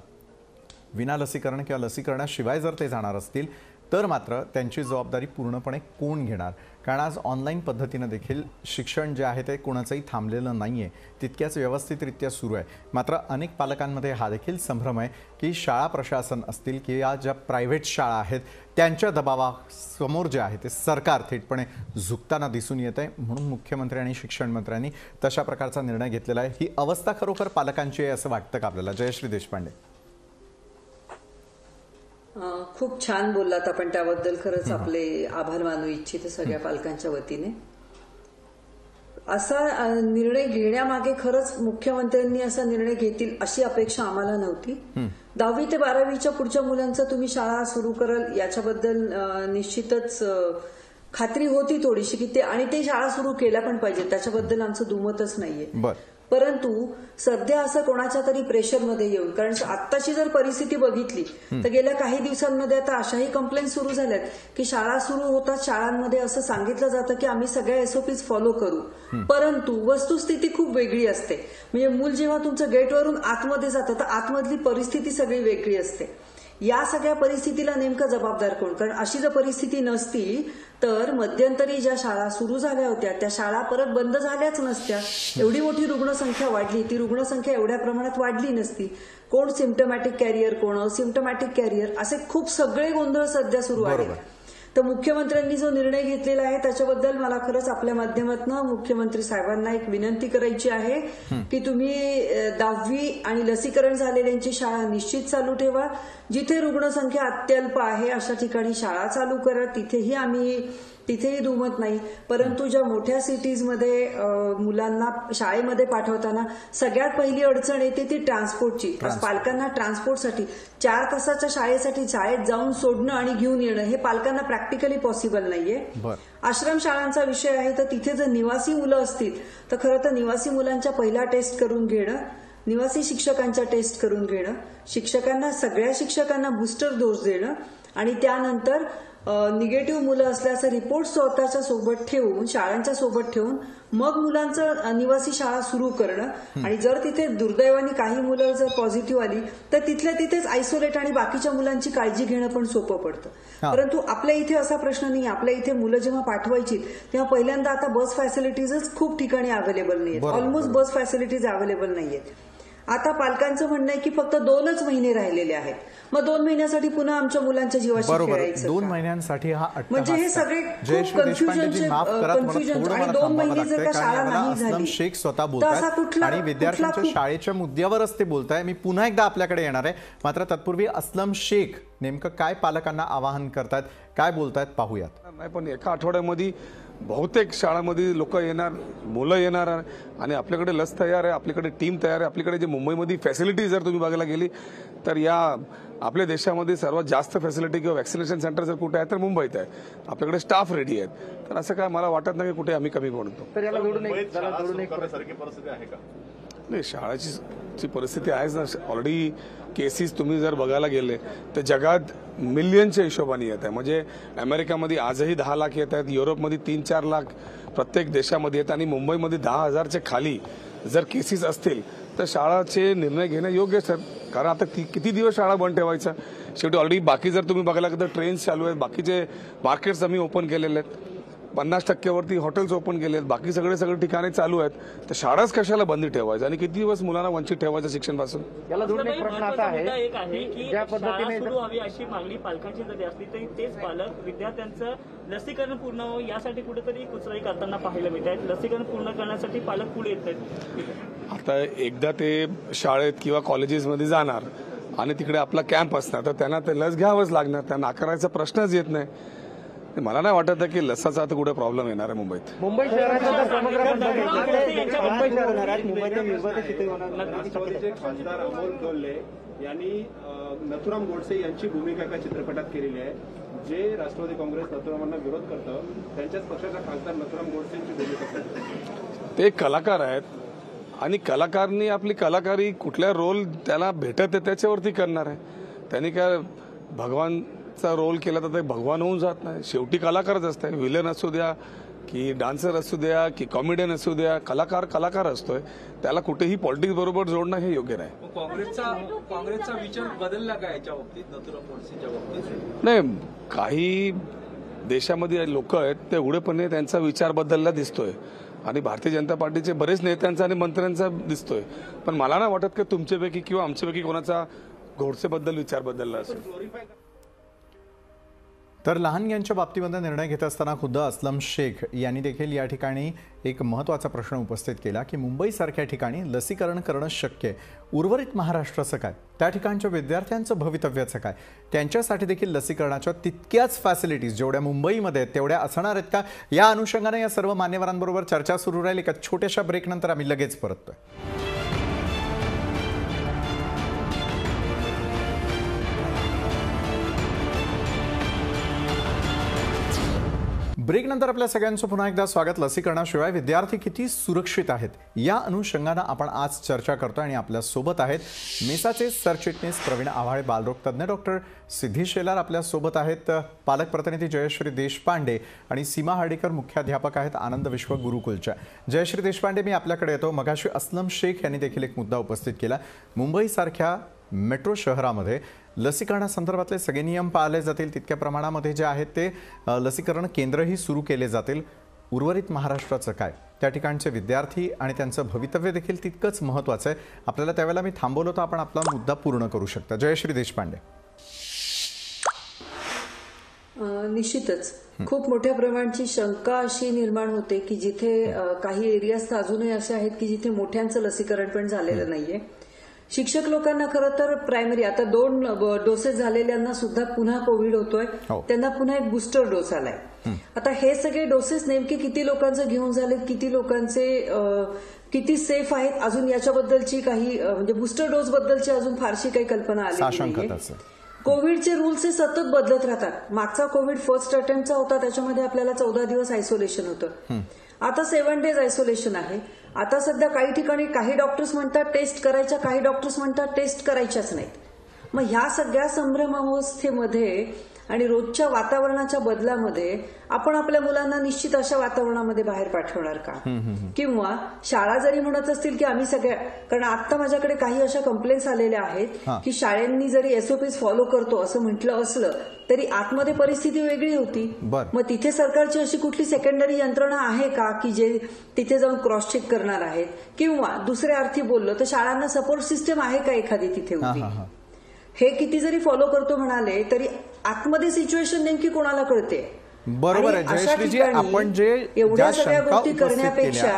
विना लसीकरण किंवा लसीकरणाशिवाय जर ते जाणार असतील तर मात्र त्यांची जबाबदारी पूर्णपणे कोण घेणार? कारण आज ऑनलाईन पद्धतीनं देखील शिक्षण जे आहे ते कोणाचंही थांबलेलं नाही आहे, तितक्याच व्यवस्थितरित्या सुरू आहे. मात्र अनेक पालकांमध्ये हा देखील संभ्रम आहे की शाळा प्रशासन असतील किंवा ज्या प्रायव्हेट शाळा आहेत त्यांच्या दबावासमोर जे आहे ते सरकार थेटपणे झुकताना दिसून येत आहे. म्हणून मुख्यमंत्री आणि शिक्षण मंत्र्यांनी तशा प्रकारचा निर्णय घेतलेला आहे. ही अवस्था खरोखर पालकांची आहे असं वाटतं का आपल्याला? जयश्री देशपांडे. खूप छान बोललात आपण, त्याबद्दल खरंच आपले आभार मानू इच्छिते सगळ्या पालकांच्या वतीने. असा निर्णय घेण्यामागे खरंच मुख्यमंत्र्यांनी असा निर्णय घेतील अशी अपेक्षा आम्हाला नव्हती. 10वी ते 12वीच्या पुढच्या मुलांचं तुम्ही शाळा सुरू कराल याच्याबद्दल निश्चितच खात्री होती थोडीशी की ते शाळा सुरू केल्या पण पाहिजे, त्याच्याबद्दल आमचं दुमतच नाहीये. परंतु सध्या असं कोणाच्या तरी प्रेशरमध्ये येऊन, कारण आत्ताची जर परिस्थिती बघितली तर गेल्या काही दिवसांमध्ये आता अशाही कंप्लेंट सुरू झाल्यात की शाळा सुरू होतात, शाळांमध्ये असं सांगितलं जातं की आम्ही सगळ्या SOPs फॉलो करू, परंतु वस्तुस्थिती खूप वेगळी असते. म्हणजे मूल जेव्हा तुमचं गेटवरून आतमध्ये जातं तर आतमधली परिस्थिती सगळी वेगळी असते. या सगळ्या परिस्थितीला नेमकं जबाबदार कोण? कारण अशी जर परिस्थिती नसती तर मध्यंतरी ज्या शाळा सुरू झाल्या होत्या त्या शाळा परत बंद झाल्याच नसत्या. एवढी मोठी रुग्णसंख्या वाढली, ती रुग्णसंख्या एवढ्या प्रमाणात वाढली नसती. कोण सिम्प्टमॅटिक कॅरियर, कोण असिम्प्टमॅटिक कॅरियर, असे खूप सगळे गोंधळ सध्या सुरू आहेत. तर मुख्यमंत्र्यांनी जो निर्णय घेतलेला आहे त्याच्याबद्दल मला खरंच आपल्या माध्यमातून मुख्यमंत्री साहेबांना एक विनंती करायची आहे की तुम्ही 10वी आणि लसीकरण झालेल्यांची शाळा निश्चित चालू ठेवा. जिथे रुग्णसंख्या अत्यल्प आहे अशा ठिकाणी शाळा चालू करा. तिथेही आम्ही तिथेही दुमत नाही. परंतु ज्या मोठ्या सिटीजमध्ये मुलांना शाळेमध्ये पाठवताना सगळ्यात पहिली अडचण येते ती ट्रान्सपोर्टची. पालकांना ट्रान्सपोर्टसाठी 4 तासाच्या शाळेसाठी शाळेत जाऊन सोडणं आणि घेऊन येणं हे पालकांना प्रॅक्टिकली पॉसिबल नाहीये. आश्रम शाळांचा विषय आहे, तर तिथे जर निवासी मुलं असतील तर खरं तर निवासी मुलांच्या पहिला टेस्ट करून घेणं, निवासी शिक्षकांच्या टेस्ट करून घेणं, शिक्षकांना सगळ्या शिक्षकांना बूस्टर डोस देणं आणि त्यानंतर निगेटिव्ह मुलं असल्याचा रिपोर्ट स्वतःच्या सोबत ठेवून, शाळांच्या सोबत ठेवून मग मुलांचं निवासी शाळा सुरू करणं. आणि जर तिथे दुर्दैवाने काही मुलं जर पॉझिटिव्ह आली तर तिथल्या तिथेच आयसोलेट आणि बाकीच्या मुलांची काळजी घेणं पण सोपं पडतं. परंतु आपल्या इथे असा प्रश्न नाही. आपल्या इथे मुलं जेव्हा पाठवायची तेव्हा पहिल्यांदा आता बस फॅसिलिटीजच खूप ठिकाणी अवेलेबल नाहीयेत. ऑलमोस्ट बस फॅसिलिटीज अवेलेबल नाहीयेत. आता पालकांचं म्हणणं आहे की फक्त 2च महिने राहिलेले आहेत, मग 2 महिन्यासाठी पुन्हा आमच्या मुलांच्या जीवाशी खेळायचं. 2 महिन्यांसाठी हा म्हणजे हे सगळे खूप कन्फ्युजन आणि 2 महिने जर का शाळा नाही झाली शेख स्वतः बोलतात आणि विद्यार्थ्यांच्या शाळेच्या मुद्द्यावरच ते बोलताय. मी पुन्हा एकदा आपल्याकडे येणार आहे, मात्र तत्पूर्वी अस्लम शेख नेमकं काय पालकांना आवाहन करतात, काय बोलतायत पाहूयात. नाही, पण एका आठवड्यामध्ये बहुतेक शाळांमध्ये लोक येणार, मुलं येणार आणि आपल्याकडे लस तयार आहे, आपल्याकडे टीम तयार आहे. आपल्याकडे जे मुंबईमध्ये फॅसिलिटी जर तुम्ही बघायला गेली तर या आपल्या देशामध्ये सर्वात जास्त फॅसिलिटी किंवा वॅक्सिनेशन सेंटर जर कुठे आहे तर मुंबईत आहे. आपल्याकडे स्टाफ रेडी आहेत. तर असं काय मला वाटत नाही की कुठे आम्ही कमी पडतो. नाही, शाळेची परिस्थिती आहेच ना. ऑलरेडी केसेस तुम्ही जर बघायला गेले तर जगात मिलियनच्या हिशोबाने येत आहे. म्हणजे अमेरिकामध्ये आजही 10 लाख येत आहेत, युरोपमध्ये 3-4 लाख प्रत्येक देशामध्ये येत आणि मुंबईमध्ये 10,000च्या खाली जर केसेस असतील तर शाळाचे निर्णय घेणं योग्य सर. कारण आता किती दिवस शाळा बंद ठेवायचा. शेवटी ऑलरेडी बाकी जर तुम्ही बघायला गेलं तर ट्रेन्स चालू आहेत, बाकीचे मार्केट्स आम्ही ओपन केलेले आहेत, 50% वरती हॉटेल्स ओपन केले आहेत, बाकी सगळे ठिकाणे चालू आहेत. तर शाळाच कशाला बंदी ठेवायचं आणि किती दिवस मुलांना वंचित ठेवायचं शिक्षणापासून. याला जोडून एक प्रश्न असा आहे की ज्या पद्धतीने सुरू हवी अशी मागणी पालकांची जरी असली तरी तेच पालक विद्यार्थ्यांचं लसीकरण पूर्ण व्हावं यासाठी कुठेतरी कुचराई करताना पाहायला मिळत आहेत. लसीकरण पूर्ण करण्यासाठी पालक पुढे येत आहेत. आता एकदा ते शाळेत किंवा कॉलेजेसमध्ये जाणार आणि तिकडे आपला कॅम्प असणार तर त्यांना ते लस घ्यावंच लागणार. त्यांना नाकारायचा प्रश्नच येत नाही. मला नाही वाटत की लसाचा आता कुठे प्रॉब्लेम येणार आहे मुंबईत. मुंबई शहराचा राष्ट्रवादीचे खासदार अमोल कोल्हे यांनी नथुराम गोडसे यांची भूमिका एका चित्रपटात केलेली आहे. जे राष्ट्रवादी काँग्रेस नथुरामांना विरोध करतं त्यांच्याच पक्षाचा खासदार नथुराम गोडसेंची भूमिका करतो. ते कलाकार आहेत आणि कलाकारनी आपली कलाकारी कुठल्या रोल त्याला भेटत आहे त्याच्यावरती करणार आहे. त्यांनी काय भगवानचा रोल केला तर ते भगवान होऊन जात नाही. शेवटी कलाकारच असते. विलन असू द्या की डान्सर असू द्या की कॉमेडियन असू द्या, कलाकार असतोय. त्याला कुठेही पॉलिटिक्स बरोबर जोडणं हे योग्य नाही. काँग्रेसचा विचार बदलला का याच्या बाबतीत, नथुराम गोडसेच्या बाबतीत? नाही, काही देशामध्ये लोक आहेत ते एवढेपणे त्यांचा विचार बदलला दिसतोय आणि भारतीय जनता पार्टीचे बरेच नेत्यांचा आणि मंत्र्यांचा दिसतोय. पण मला नाही वाटत की तुमच्यापैकी किंवा आमच्यापैकी कोणाचा गोडसेबद्दल विचार बदलला असेल. तर लहान यांच्या बाबतीमध्ये निर्णय घेत असताना खुद्द अस्लम शेख यांनी देखील या ठिकाणी एक महत्त्वाचा प्रश्न उपस्थित केला की मुंबईसारख्या ठिकाणी लसीकरण करणं शक्य आहे, उर्वरित महाराष्ट्राचं काय, त्या ठिकाणच्या विद्यार्थ्यांचं भवितव्याचं काय, त्यांच्यासाठी देखील लसीकरणाच्या तितक्याच फॅसिलिटीज जेवढ्या मुंबईमध्ये आहेत तेवढ्या असणार आहेत का. या अनुषंगाने या सर्व मान्यवरांबरोबर चर्चा सुरू राहील. एका छोट्याशा ब्रेकनंतर आम्ही लगेच परततोय. ब्रेकनंतर आपल्या सगळ्यांचं पुन्हा एकदा स्वागत. लसीकरणाशिवाय विद्यार्थी किती सुरक्षित आहेत या अनुषंगानं आपण आज चर्चा करतो आणि आपल्यासोबत आहेत मेसाचे सरचिटणीस प्रवीण आव्हाळे, बालरोग तज्ज्ञ डॉक्टर सिद्धी शेलार आपल्यासोबत आहेत, पालक प्रतिनिधी जयश्री देशपांडे आणि सीमा हर्डीकर मुख्याध्यापक आहेत आनंद विश्व गुरुकुलच्या. जयश्री देशपांडे, मी आपल्याकडे येतो. मगाशी अस्लम शेख यांनी देखील एक मुद्दा उपस्थित केला. मुंबईसारख्या मेट्रो शहरामध्ये लसीकरणासंदर्भातले सगळे नियम पाळले जातील, तितक्या प्रमाणामध्ये जे आहेत ते लसीकरण केंद्रही सुरू केले जातील. उर्वरित महाराष्ट्राचं काय, त्या ठिकाणचे विद्यार्थी आणि त्यांचं भवितव्य देखील तितकंच महत्त्वाचं आहे. आपल्याला त्यावेळेला मी थांबवलं तर आपण आपला मुद्दा पूर्ण करू शकता. जयश्री देशपांडे. निश्चितच खूप मोठ्या प्रमाणाची शंका अशी निर्माण होते की जिथे काही एरियाज अजूनही असे आहेत की जिथे मोठ्यांचं लसीकरण पण झालेलं नाहीये. शिक्षक लोकांना खरं तर प्रायमरी आता 2 डोसेस झालेल्यांना सुद्धा पुन्हा कोविड होतोय, त्यांना पुन्हा एक बुस्टर डोस आलाय. आता हे सगळे डोसेस नेमके किती लोकांचे घेऊन झालेत, किती लोकांचे किती सेफ आहेत, अजून याच्याबद्दलची काही म्हणजे बुस्टर डोस बद्दलची अजून फारशी काही कल्पना आली नाही. कोविडचे रूल्स हे सतत बदलत राहतात. मागचा कोविड फर्स्ट अटेम्प्टचा होता, त्याच्यामध्ये आपल्याला 14 दिवस आयसोलेशन होतं. आता 7 डेज आयसोलेशन आहे. आता सध्या काही ठिकाणी काही डॉक्टर्स म्हणतात टेस्ट करायच्या, काही डॉक्टर्स म्हणतात टेस्ट करायच्याच नाहीत. मग ह्या सगळ्या संभ्रमावस्थेमध्ये आणि रोजच्या वातावरणाच्या बदलामध्ये आपण आपल्या मुलांना निश्चित अशा वातावरणामध्ये बाहेर पाठवणार का? किंवा शाळा जरी म्हणत असतील की आम्ही सगळ्या, कारण आता माझ्याकडे काही अशा कंप्लेंट्स आलेल्या आहेत की शाळांनी जरी एसओपीज फॉलो करतो असं म्हटलं असलं तरी आतमध्ये परिस्थिती वेगळी होती. मग तिथे सरकारची अशी कुठली सेकंडरी यंत्रणा आहे का की जे तिथे जाऊन क्रॉस चेक करणार आहेत? किंवा दुसऱ्या अर्थी बोललो तर शाळांना सपोर्ट सिस्टम आहे का एखादी तिथे उभी? हे किती जरी फॉलो करतो म्हणाले तरी आतमध्ये सिच्युएशन नेमकी कोणाला कळते? बरोबर आहे जयश्रीजी, आपण जे एवढ्या सगळ्या गोष्टी करण्यापेक्षा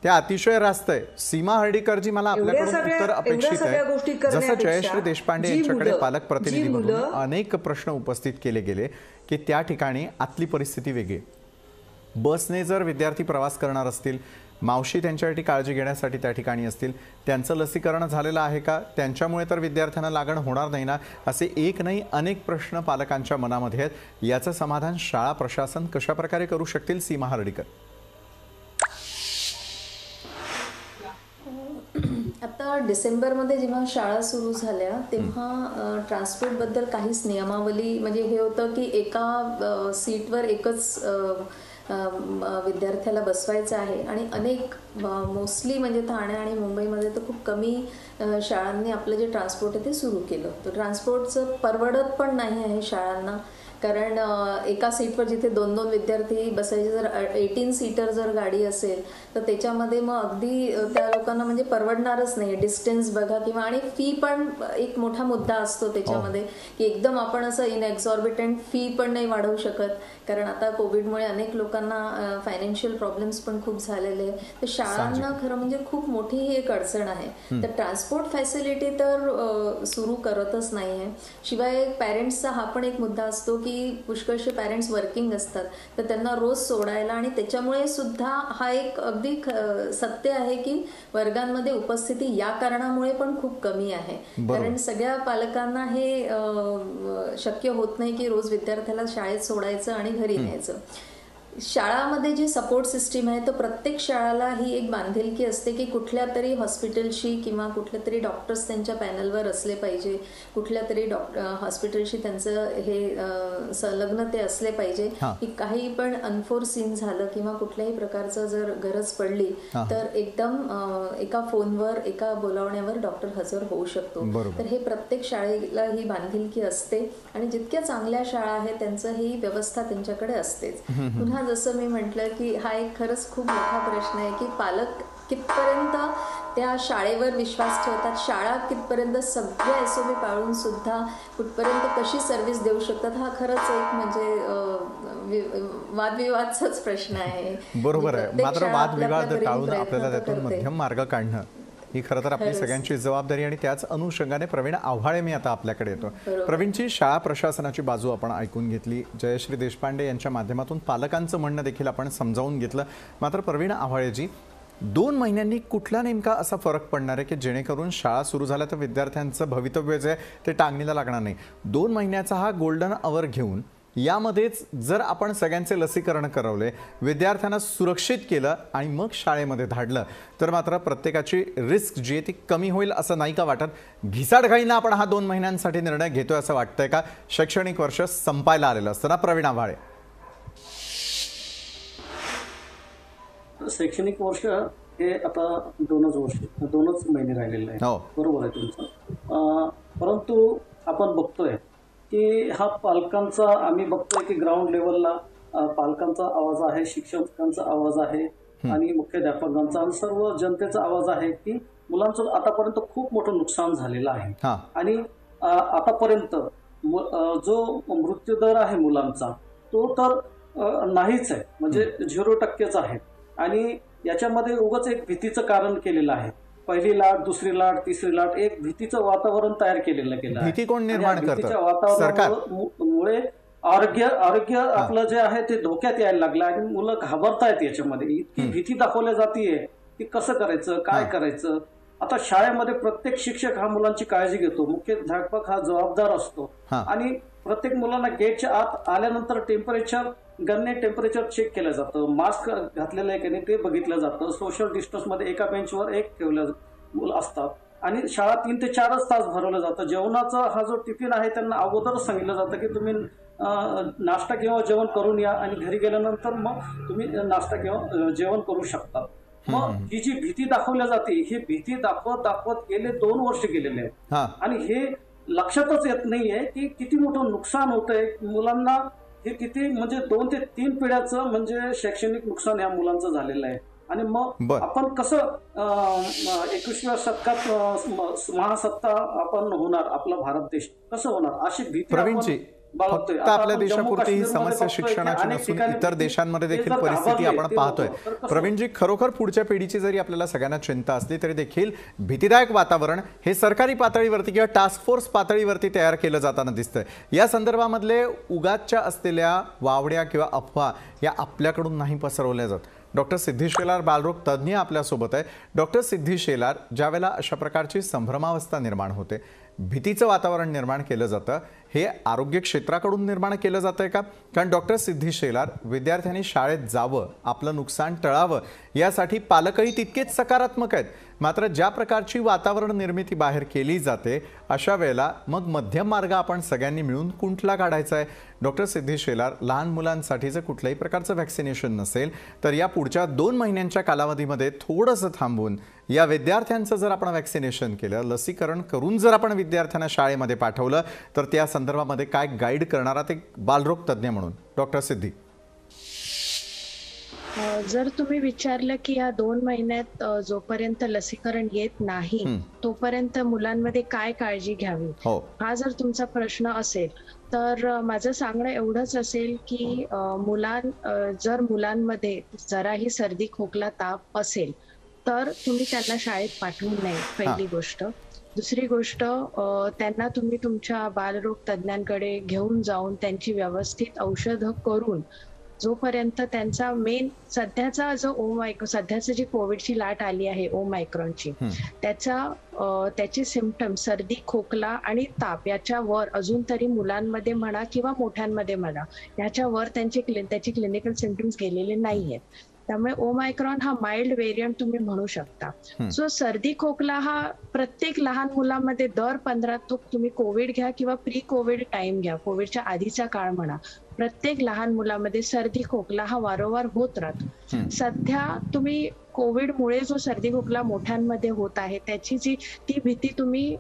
त्या अतिशय रास्त आहे. सीमा हर्डीकरजी मला आपल्याकडून उत्तर अपेक्षित आहे. जसं जयश्री देशपांडे यांच्याकडे पालक प्रतिनिधी म्हणून अनेक प्रश्न उपस्थित केले गेले की त्या ठिकाणी आतली परिस्थिती वेगळी. बसने जर विद्यार्थी प्रवास करणार असतील, मावशी त्यांच्यासाठी काळजी घेण्यासाठी त्या ठिकाणी असतील, त्यांचं लसीकरण झालेलं आहे का, त्यांच्यामुळे तर विद्यार्थ्यांना लागण होणार नाही ना, असे एक नाही अनेक प्रश्न पालकांच्या मनामध्ये आहेत. याचं समाधान शाळा प्रशासन कशा प्रकारे करू शकतील? सीमा हर्डीकर. आता डिसेंबरमध्ये जेव्हा शाळा सुरू झाल्या तेव्हा ट्रान्सपोर्टबद्दल काहीच नियमावली, म्हणजे हे होतं की एका सीटवर एकच विद्यार्थ्याला बसवायचं आहे आणि अनेक मोस्टली म्हणजे ठाणे आणि मुंबईमध्ये तर खूप कमी शाळांनी आपलं जे ट्रान्सपोर्ट आहे ते सुरू केलं. तर ट्रान्सपोर्टचं परवडत पण नाही आहे शाळांना, कारण एका सीटवर जिथे 2-2 विद्यार्थी बसायचे, जर 18 सीटर जर गाडी असेल तर त्याच्यामध्ये मग अगदी त्या लोकांना म्हणजे परवडणारच नाही. डिस्टन्स बघा किंवा आणि फी पण एक मोठा मुद्दा असतो त्याच्यामध्ये की एकदम आपण असं इनएक्झॉर्बिटंट फी पण नाही वाढवू शकत, कारण आता कोविडमुळे अनेक लोकांना फायनान्शियल प्रॉब्लेम्स पण खूप झालेले. तर शाळांना खरं म्हणजे खूप मोठी ही एक अडचण आहे. तर ट्रान्सपोर्ट फॅसिलिटी तर सुरू करतच नाही आहे. शिवाय पॅरेंट्सचा हा पण एक मुद्दा असतो की पुष्कळशे पॅरेंट्स वर्किंग असतात, तर त्यांना रोज सोडायला, आणि त्याच्यामुळे सुद्धा हा एक अगदी सत्य आहे की वर्गांमध्ये उपस्थिती या कारणामुळे पण खूप कमी आहे. कारण सगळ्या पालकांना हे शक्य होत नाही की रोज विद्यार्थ्याला शाळेत सोडायचं आणि घरी न्यायचं. शाळामध्ये जी सपोर्ट सिस्टीम आहे तर प्रत्येक शाळाला ही एक बांधिलकी असते की कुठल्या तरी हॉस्पिटलशी किंवा कुठल्या तरी डॉक्टर्स त्यांच्या पॅनलवर असले पाहिजे, कुठल्या तरी हॉस्पिटलशी त्यांचं हे संलग्नते असले पाहिजे की काही पण अनफोर्सीन झालं किंवा कुठल्याही प्रकारचं जर गरज पडली तर एकदम एका फोनवर एका बोलावण्यावर डॉक्टर हजर होऊ शकतो. तर हे प्रत्येक शाळेला ही बांधिलकी असते आणि जितक्या चांगल्या शाळा आहेत त्यांचं ही व्यवस्था त्यांच्याकडे असतेच. पुन्हा जसं मी म्हटलं की हा एक खरंच खूप मोठा प्रश्न आहे की पालक कितपर्यंत त्या शाळेवर विश्वास ठेवतात, शाळा कितपर्यंत सगळ्या एसओपी पाळून सुद्धा कुठपर्यंत कशी सर्व्हिस देऊ शकतात, हा खरंच एक म्हणजे वादविवादचाच प्रश्न आहे. बरोबर आहे. मात्र वादविवाद टाळून आपल्याला त्यातून मध्यम मार्ग काढणं ही खरं तर आपली सगळ्यांची जबाबदारी. आणि त्याच अनुषंगाने प्रवीण आव्हाळे मी आता आपल्याकडे येतो. प्रवीणची शाळा प्रशासनाची बाजू आपण ऐकून घेतली, जयश्री देशपांडे यांच्या माध्यमातून पालकांचं म्हणणं देखील आपण समजावून घेतलं. मात्र प्रवीण आव्हाळेजी, 2 महिन्यांनी कुठला नेमका असा फरक पडणार आहे की जेणेकरून शाळा सुरू झाल्या तर विद्यार्थ्यांचं भवितव्य जे आहे ते टांगणीला लागणार नाही? 2 महिन्याचा हा गोल्डन आवर घेऊन यामध्येच जर आपण सगळ्यांचे लसीकरण करवले, विद्यार्थ्यांना सुरक्षित केलं आणि मग शाळेमध्ये धाडलं तर मात्र प्रत्येकाची रिस्क जी आहे ती कमी होईल असं नाही का वाटत? घिसाडघाईनं आपण हा 2 महिन्यांसाठी निर्णय घेतोय असं वाटतंय का? शैक्षणिक वर्ष संपायला आलेलं असताना. प्रवीण आव्हाळे. शैक्षणिक वर्ष हे आता 2च महिने राहिलेले आहे. बरोबर आहे तुमचं. परंतु आपण बघतोय की हा पालकांचा, आम्ही बघतोय की ग्राउंड लेवलला पालकांचा आवाज आहे, शिक्षकांचा आवाज आहे आणि मुख्याध्यापकांचा आणि सर्व जनतेचा आवाज आहे की मुलांचं आतापर्यंत खूप मोठं नुकसान झालेलं आहे. आणि आतापर्यंत जो मृत्यू दर आहे मुलांचा तो तर नाहीच आहे, म्हणजे 0% आहे. आणि याच्यामध्ये उगाच एक भीतीचं कारण केलेलं आहे पहिली लाट, दुसरी लाट, तिसरी लाट, एक भीतीचं वातावरण तयार केलेलं गेलं आहे. भीती कोण निर्माण करतं? भीतीच्या वातावरणामुळे आरोग्य आपलं जे आहे ते धोक्यात यायला लागलं आणि मुलं घाबरतायत याच्यामध्ये. इतकी भीती दाखवल्या जातीये की कसं करायचं, काय करायचं. आता शाळेमध्ये प्रत्येक शिक्षक हा मुलांची काळजी घेतो, मुख्याध्यापक हा जबाबदार असतो आणि प्रत्येक मुलांना गेटच्या आत आल्यानंतर टेम्परेचर चेक केलं जातं, मास्क घातलेलं आहे की नाही ते बघितलं जातं, सोशल डिस्टन्स मध्ये एका बेंचवर एक ठेवलं मुलं असतात आणि शाळा 3 ते 4 तास भरवलं जातं. जेवणाचा हा जो टिफिन आहे त्यांना अगोदरच सांगितलं जातं की तुम्ही नाश्ता किंवा जेवण करून या आणि घरी गेल्यानंतर मग तुम्ही नाश्ता किंवा जेवण करू शकता. मग ही जी भीती दाखवल्या जाते, ही भीती दाखवत गेले 2 वर्ष गेलेले आहेत आणि हे लक्षातच येत नाहीये की किती मोठं नुकसान होतंय मुलांना. हे किती म्हणजे 2 ते 3 पिढ्याचं म्हणजे शैक्षणिक नुकसान या मुलांचं झालेलं आहे. आणि मग आपण कसं 21व्या शतकात महासत्ता आपण होणार, आपला भारत देश कसं होणार, अशी भीती प्रवीणजी, फक्त आपल्या देशापुरती ही समस्या शिक्षणाची नसून इतर देशांमध्ये देखील परिस्थिती आपण पाहतोय. प्रवीणजी, खरोखर पुढच्या पिढीची जरी आपल्याला सगळ्यांना चिंता असली तरी देखील भीतीदायक वातावरण हे सरकारी पातळीवरती किंवा टास्क फोर्स पातळीवरती तयार केलं जाताना दिसतंय. या संदर्भामधले उगाचच्या असलेल्या वावड्या किंवा अफवा या आपल्याकडून नाही पसरवल्या जात. डॉक्टर सिद्धी शेलार, बालरोग तज्ज्ञ आपल्यासोबत आहे. डॉक्टर सिद्धी शेलार, ज्यावेळेला अशा प्रकारची संभ्रमावस्था निर्माण होते, भीतीचं वातावरण निर्माण केलं जातं, हे आरोग्य क्षेत्राकडून निर्माण केलं जातंय का? कारण डॉक्टर सिद्धी शेलार, विद्यार्थ्यांनी शाळेत जावं, आपलं नुकसान टळावं यासाठी पालकही तितकेच सकारात्मक आहेत. मात्र ज्या प्रकारची वातावरण निर्मिती बाहेर केली जाते अशा वेळेला मग मध्यम मार्ग आपण सगळ्यांनी मिळून कुठला काढायचा आहे? डॉक्टर सिद्धी शेलार, लहान मुलांसाठीचं कुठल्याही प्रकारचं व्हॅक्सिनेशन नसेल तर या पुढच्या 2 महिन्यांच्या कालावधीमध्ये थोडंसं थांबून या विद्यार्थ्यांचं जर आपण व्हॅक्सिनेशन केलं, लसीकरण करून जर आपण विद्यार्थ्यांना शाळेमध्ये पाठवलं तर त्या संदर्भामध्ये काय गाईड करणारा ते बालरोग तज्ज्ञ म्हणून डॉक्टर सिद्धी? जर तुम्ही विचारलं की या 2 महिन्यात जोपर्यंत लसीकरण येत नाही तोपर्यंत मुलांमध्ये काय काळजी घ्यावी, हा जर तुमचा प्रश्न असेल तर माझं सांगणं एवढंच असेल की जर मुलांमध्ये जराही सर्दी, खोकला, ताप असेल तर तुम्ही त्यांना शाळेत पाठवू नये, पहिली गोष्ट. दुसरी गोष्ट, त्यांना तुम्ही तुमच्या बालरोग तज्ज्ञांकडे घेऊन जाऊन त्यांची व्यवस्थित औषधं करून जोपर्यंत त्यांचा मेन सध्याचा जो सध्याची जी कोविडची लाट आली आहे ओमायक्रॉनची, त्याची सिम्पटम सर्दी, खोकला आणि ताप याच्यावर अजून तरी मुलांमध्ये म्हणा किंवा मोठ्यांमध्ये म्हणा याच्यावर त्याची क्लिनिकल सिम्पटम्स गेलेले नाहीयेत. त्यामुळे ओमायक्रॉन हा माइल्ड व्हेरियंट तुम्ही म्हणू शकता. सो सर्दी, खोकला हा प्रत्येक लहान मुलामध्ये दर 15 तुम्ही कोविड घ्या किंवा प्री कोविड टाइम घ्या, कोविडच्या आधीचा काळ म्हणा, प्रत्येक लहान मुलामध्ये सर्दी, खोकला हा वारंवार होत राहतो. सध्या तुम्ही कोविडमुळे जो सर्दी, खोकला मोठ्यांमध्ये होत आहे त्याची ती भीती तुम्ही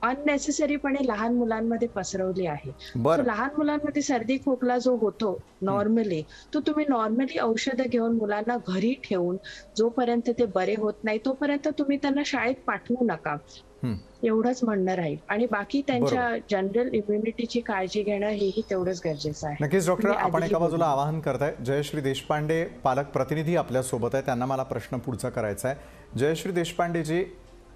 अननेसेसरीपणे लहान मुलांमध्ये पसरवली आहे. लहान मुलांमध्ये सर्दी, खोकला जो होतो नॉर्मली, तो तुम्ही नॉर्मली औषधं घेऊन मुलांना घरी ठेवून जोपर्यंत ते बरे होत नाही तोपर्यंत तुम्ही त्यांना शाळेत पाठवू नका, एवढंच म्हणणं राहील. आणि बाकी त्यांच्या जनरल इम्युनिटीची काळजी घेणं हेही तेवढंच गरजेचं आहे. नक्कीच डॉक्टर, आपण एका बाजूला आवाहन करताय. जयश्री देशपांडे, पालक प्रतिनिधी आपल्यासोबत आहे, त्यांना मला प्रश्न पुढचा करायचा आहे. जयश्री देशपांडेजी,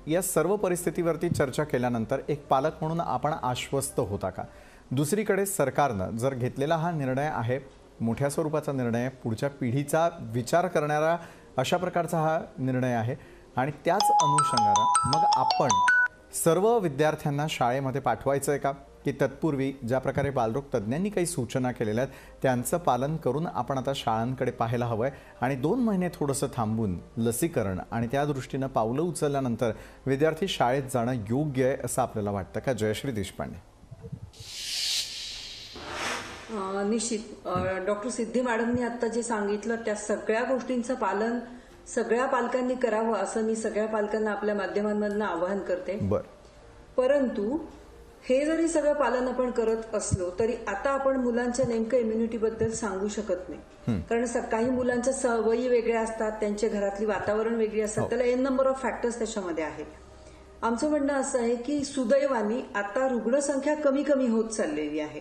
या सर्व परिस्थितीवरती चर्चा केल्यानंतर एक पालक म्हणून आपण आश्वस्त होता का? दुसरीकडे सरकारनं जर घेतलेला हा निर्णय आहे, मोठ्या स्वरूपाचा निर्णय, पुढच्या पिढीचा विचार करणारा अशा प्रकारचा हा निर्णय आहे आणि त्याच अनुषंगानं मग आपण सर्व विद्यार्थ्यांना शाळेमध्ये पाठवायचं आहे का, की तत्पूर्वी ज्या प्रकारे बालरोग तज्ज्ञांनी काही सूचना केलेल्या आहेत त्यांचं पालन करून आपण आता शाळांकडे पाहायला हवं आहे आणि 2 महिने थोडंसं थांबून लसीकरण आणि त्या दृष्टीनं पावलं उचलल्यानंतर विद्यार्थी शाळेत जाणं योग्य आहे असं आपल्याला वाटतं का? जयश्री देशपांडे. निश्चित डॉक्टर सिद्धी मॅडमनी आता जे सांगितलं त्या सगळ्या गोष्टींचं पालन सगळ्या पालकांनी करावं असं मी सगळ्या पालकांना आपल्या माध्यमांमधून आवाहन करते. परंतु हे जरी सगळं पालन आपण करत असलो तरी आता आपण मुलांच्या नेमकं इम्युनिटीबद्दल सांगू शकत नाही, कारण काही मुलांच्या सवयी वेगळ्या असतात, त्यांच्या घरातली वातावरण वेगळी असतात, त्याला एन नंबर ऑफ फॅक्टर्स त्याच्यामध्ये आहेत. आमचं म्हणणं असं आहे की सुदैवाने आता रुग्णसंख्या कमी कमी होत चाललेली आहे.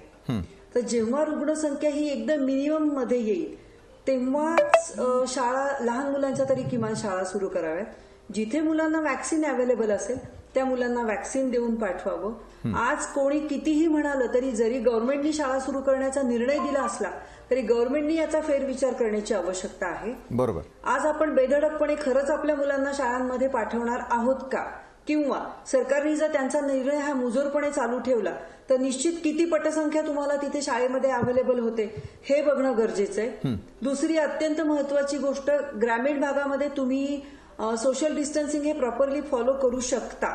तर जेव्हा रुग्णसंख्या ही एकदम मिनिमम मध्ये येईल तेव्हाच शाळा, लहान मुलांच्या तरी किमान शाळा सुरू कराव्यात. जिथे मुलांना वॅक्सिन अवेलेबल असेल त्या मुलांना वॅक्सिन देऊन पाठवावं। आज कोणी कितीही म्हणालं तरी जरी गव्हर्नमेंटनी शाळा सुरू करण्याचा निर्णय दिला असला तरी गव्हर्नमेंटनी याचा फेरविचार करण्याची आवश्यकता आहे। बरोबर। आज आपण बेधडकपणे खरंच आपल्या मुलांना शाळांमध्ये पाठवणार आहोत का, किंवा सरकारने जर त्यांचा निर्णय हा मुजोरपणे चालू ठेवला तर निश्चित किती पटसंख्या तुम्हाला तिथे शाळेमध्ये अवेलेबल होते हे बघणं गरजेचं आहे। दुसरी अत्यंत महत्वाची गोष्ट, ग्रामीण भागामध्ये तुम्ही सोशल डिस्टन्सिंग हे प्रॉपरली फॉलो करू शकता,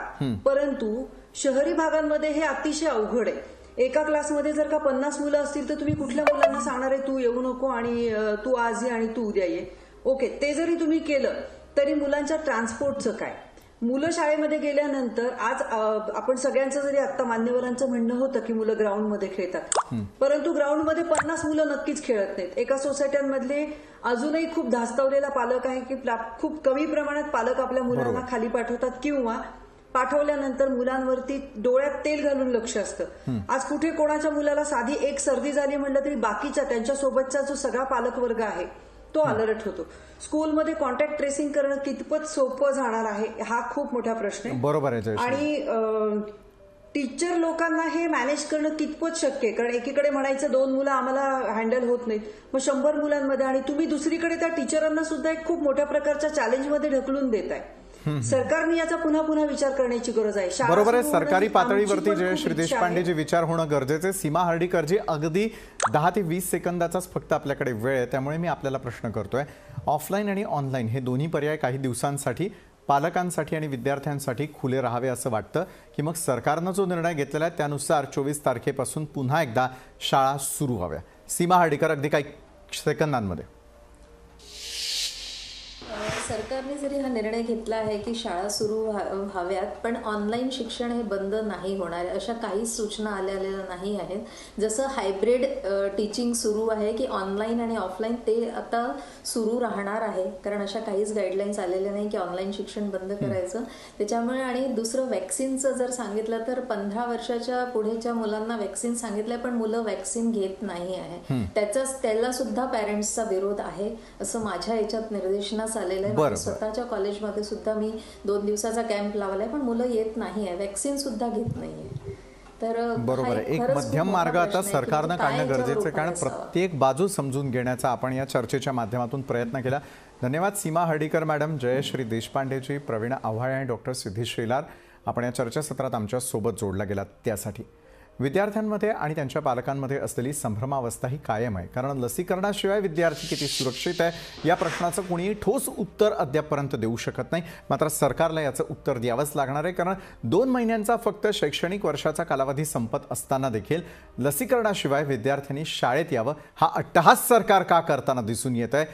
परंतु शहरी भागांमध्ये हे अतिशय अवघड आहे। एका क्लासमध्ये जर का 50 मुलं असतील तर तुम्ही कुठल्या मुलांना सांगणार आहे तू येऊ नको आणि तू आज ये आणि तू उद्या ये? ओके, ते जरी तुम्ही केलं तरी मुलांच्या ट्रान्सपोर्टचं काय? मुलं शाळेमध्ये गेल्यानंतर आज आपण सगळ्यांचं जरी आता मान्यवरांचं म्हणणं होतं की मुलं ग्राउंडमध्ये खेळतात, परंतु ग्राउंडमध्ये 50 मुलं नक्कीच खेळत नाहीत। एका सोसायट्यांमधले अजूनही खूप धास्तावलेला पालक आहे की खूप कमी प्रमाणात पालक आपल्या मुलांना खाली पाठवतात, किंवा पाठवल्यानंतर मुलांवरती डोळ्यात तेल घालून लक्ष असतं। आज कुठे कोणाच्या मुलाला साधी एक सर्दी झाली म्हटलं तरी बाकीच्या त्यांच्यासोबतचा जो सगळा पालकवर्ग आहे तो अलर्ट होतो। स्कूलमध्ये कॉन्टॅक्ट ट्रेसिंग करणं कितपत सोपं जाणार आहे हा खूप मोठा प्रश्न आहे। बरोबर आहे। आणि टीचर लोकांना हे मॅनेज करणं कितपत शक्य आहे, कारण एकीकडे म्हणायचं 2 मुलं आम्हाला हँडल होत नाहीत, मग 100 मुलांमध्ये आणि तुम्ही दुसरीकडे त्या टीचरांना सुद्धा एक खूप मोठ्या प्रकारच्या चॅलेंजमध्ये ढकलून देताय। सरकारने याचा पुन्हा पुन्हा विचार करण्याची गरज आहे। बरोबर आहे। सरकारी पातळीवरती जयश्री देशपांडेजी विचार होणं गरजेचे। सीमा हर्डीकरजी, अगदी 10 ते 20 सेकंदाचाच फक्त आपल्याकडे वेळ आहे, त्यामुळे मी आपल्याला प्रश्न करतोय, ऑफलाईन आणि ऑनलाईन हे दोन्ही पर्याय काही दिवसांसाठी पालकांसाठी आणि विद्यार्थ्यांसाठी खुले राहावे असं वाटतं, की मग सरकारनं जो निर्णय घेतलेला आहे त्यानुसार 24 तारखेपासून पुन्हा एकदा शाळा सुरू व्हाव्या? सीमा हर्डीकर, अगदी काही सेकंदांमध्ये। सरकारने जरी हा निर्णय घेतला आहे की शाळा सुरू व्हाव्यात, पण ऑनलाईन शिक्षण हे बंद नाही होणार, अशा काहीच सूचना आलेल्या नाही आहेत। जसं हायब्रिड टीचिंग सुरू आहे की ऑनलाईन आणि ऑफलाईन ते आता सुरू राहणार आहे, कारण अशा काहीच गाईडलाईन्स आलेल्या नाही की ऑनलाईन शिक्षण बंद करायचं। त्याच्यामुळे आणि दुसरं वॅक्सिनचं जर सांगितलं तर 15 वर्षाच्या पुढेच्या मुलांना वॅक्सिन सांगितलंय, पण मुलं वॅक्सिन घेत नाही आहे। त्याला सुद्धा पॅरेंट्सचा विरोध आहे असं माझ्या याच्यात निर्देशनास आलेलं आहे। स्वतःच्या कॉलेजमध्ये सुद्धा मी 2 दिवसाचा कॅम्प लावलाय, पण मुलं येत नाहीये, वॅक्सिन सुद्धा घेत नाहीये। तर बरोबर आहे। एक मध्यम मार्ग आता सरकारनं काढणं गरजेचं आहे, कारण प्रत्येक बाजू समजून घेण्याचा आपण या चर्चेच्या माध्यमातून प्रयत्न केला। धन्यवाद सीमा हर्डीकर मॅडम, जयश्री देशपांडेजी, प्रवीण आव्हाळे आणि डॉक्टर सिद्धी श्रीलार, आपण या चर्चासत्रात आमच्या सोबत जोडला गेलात त्यासाठी। विद्यार्थ्यांमध्ये आणि त्यांच्या पालकांमध्ये असलेली संभ्रमावस्था ही कायम आहे, कारण लसीकरणाशिवाय विद्यार्थी किती सुरक्षित आहे या प्रश्नाचं कोणीही ठोस उत्तर अद्यापपर्यंत देऊ शकत नाही। मात्र सरकारला याचं उत्तर द्यावंच लागणार आहे, कारण 2 महिन्यांचा फक्त शैक्षणिक वर्षाचा कालावधी संपत असताना देखील लसीकरणाशिवाय विद्यार्थ्यांनी शाळेत यावं हा अट्टहास सरकार का करताना दिसून येत आहे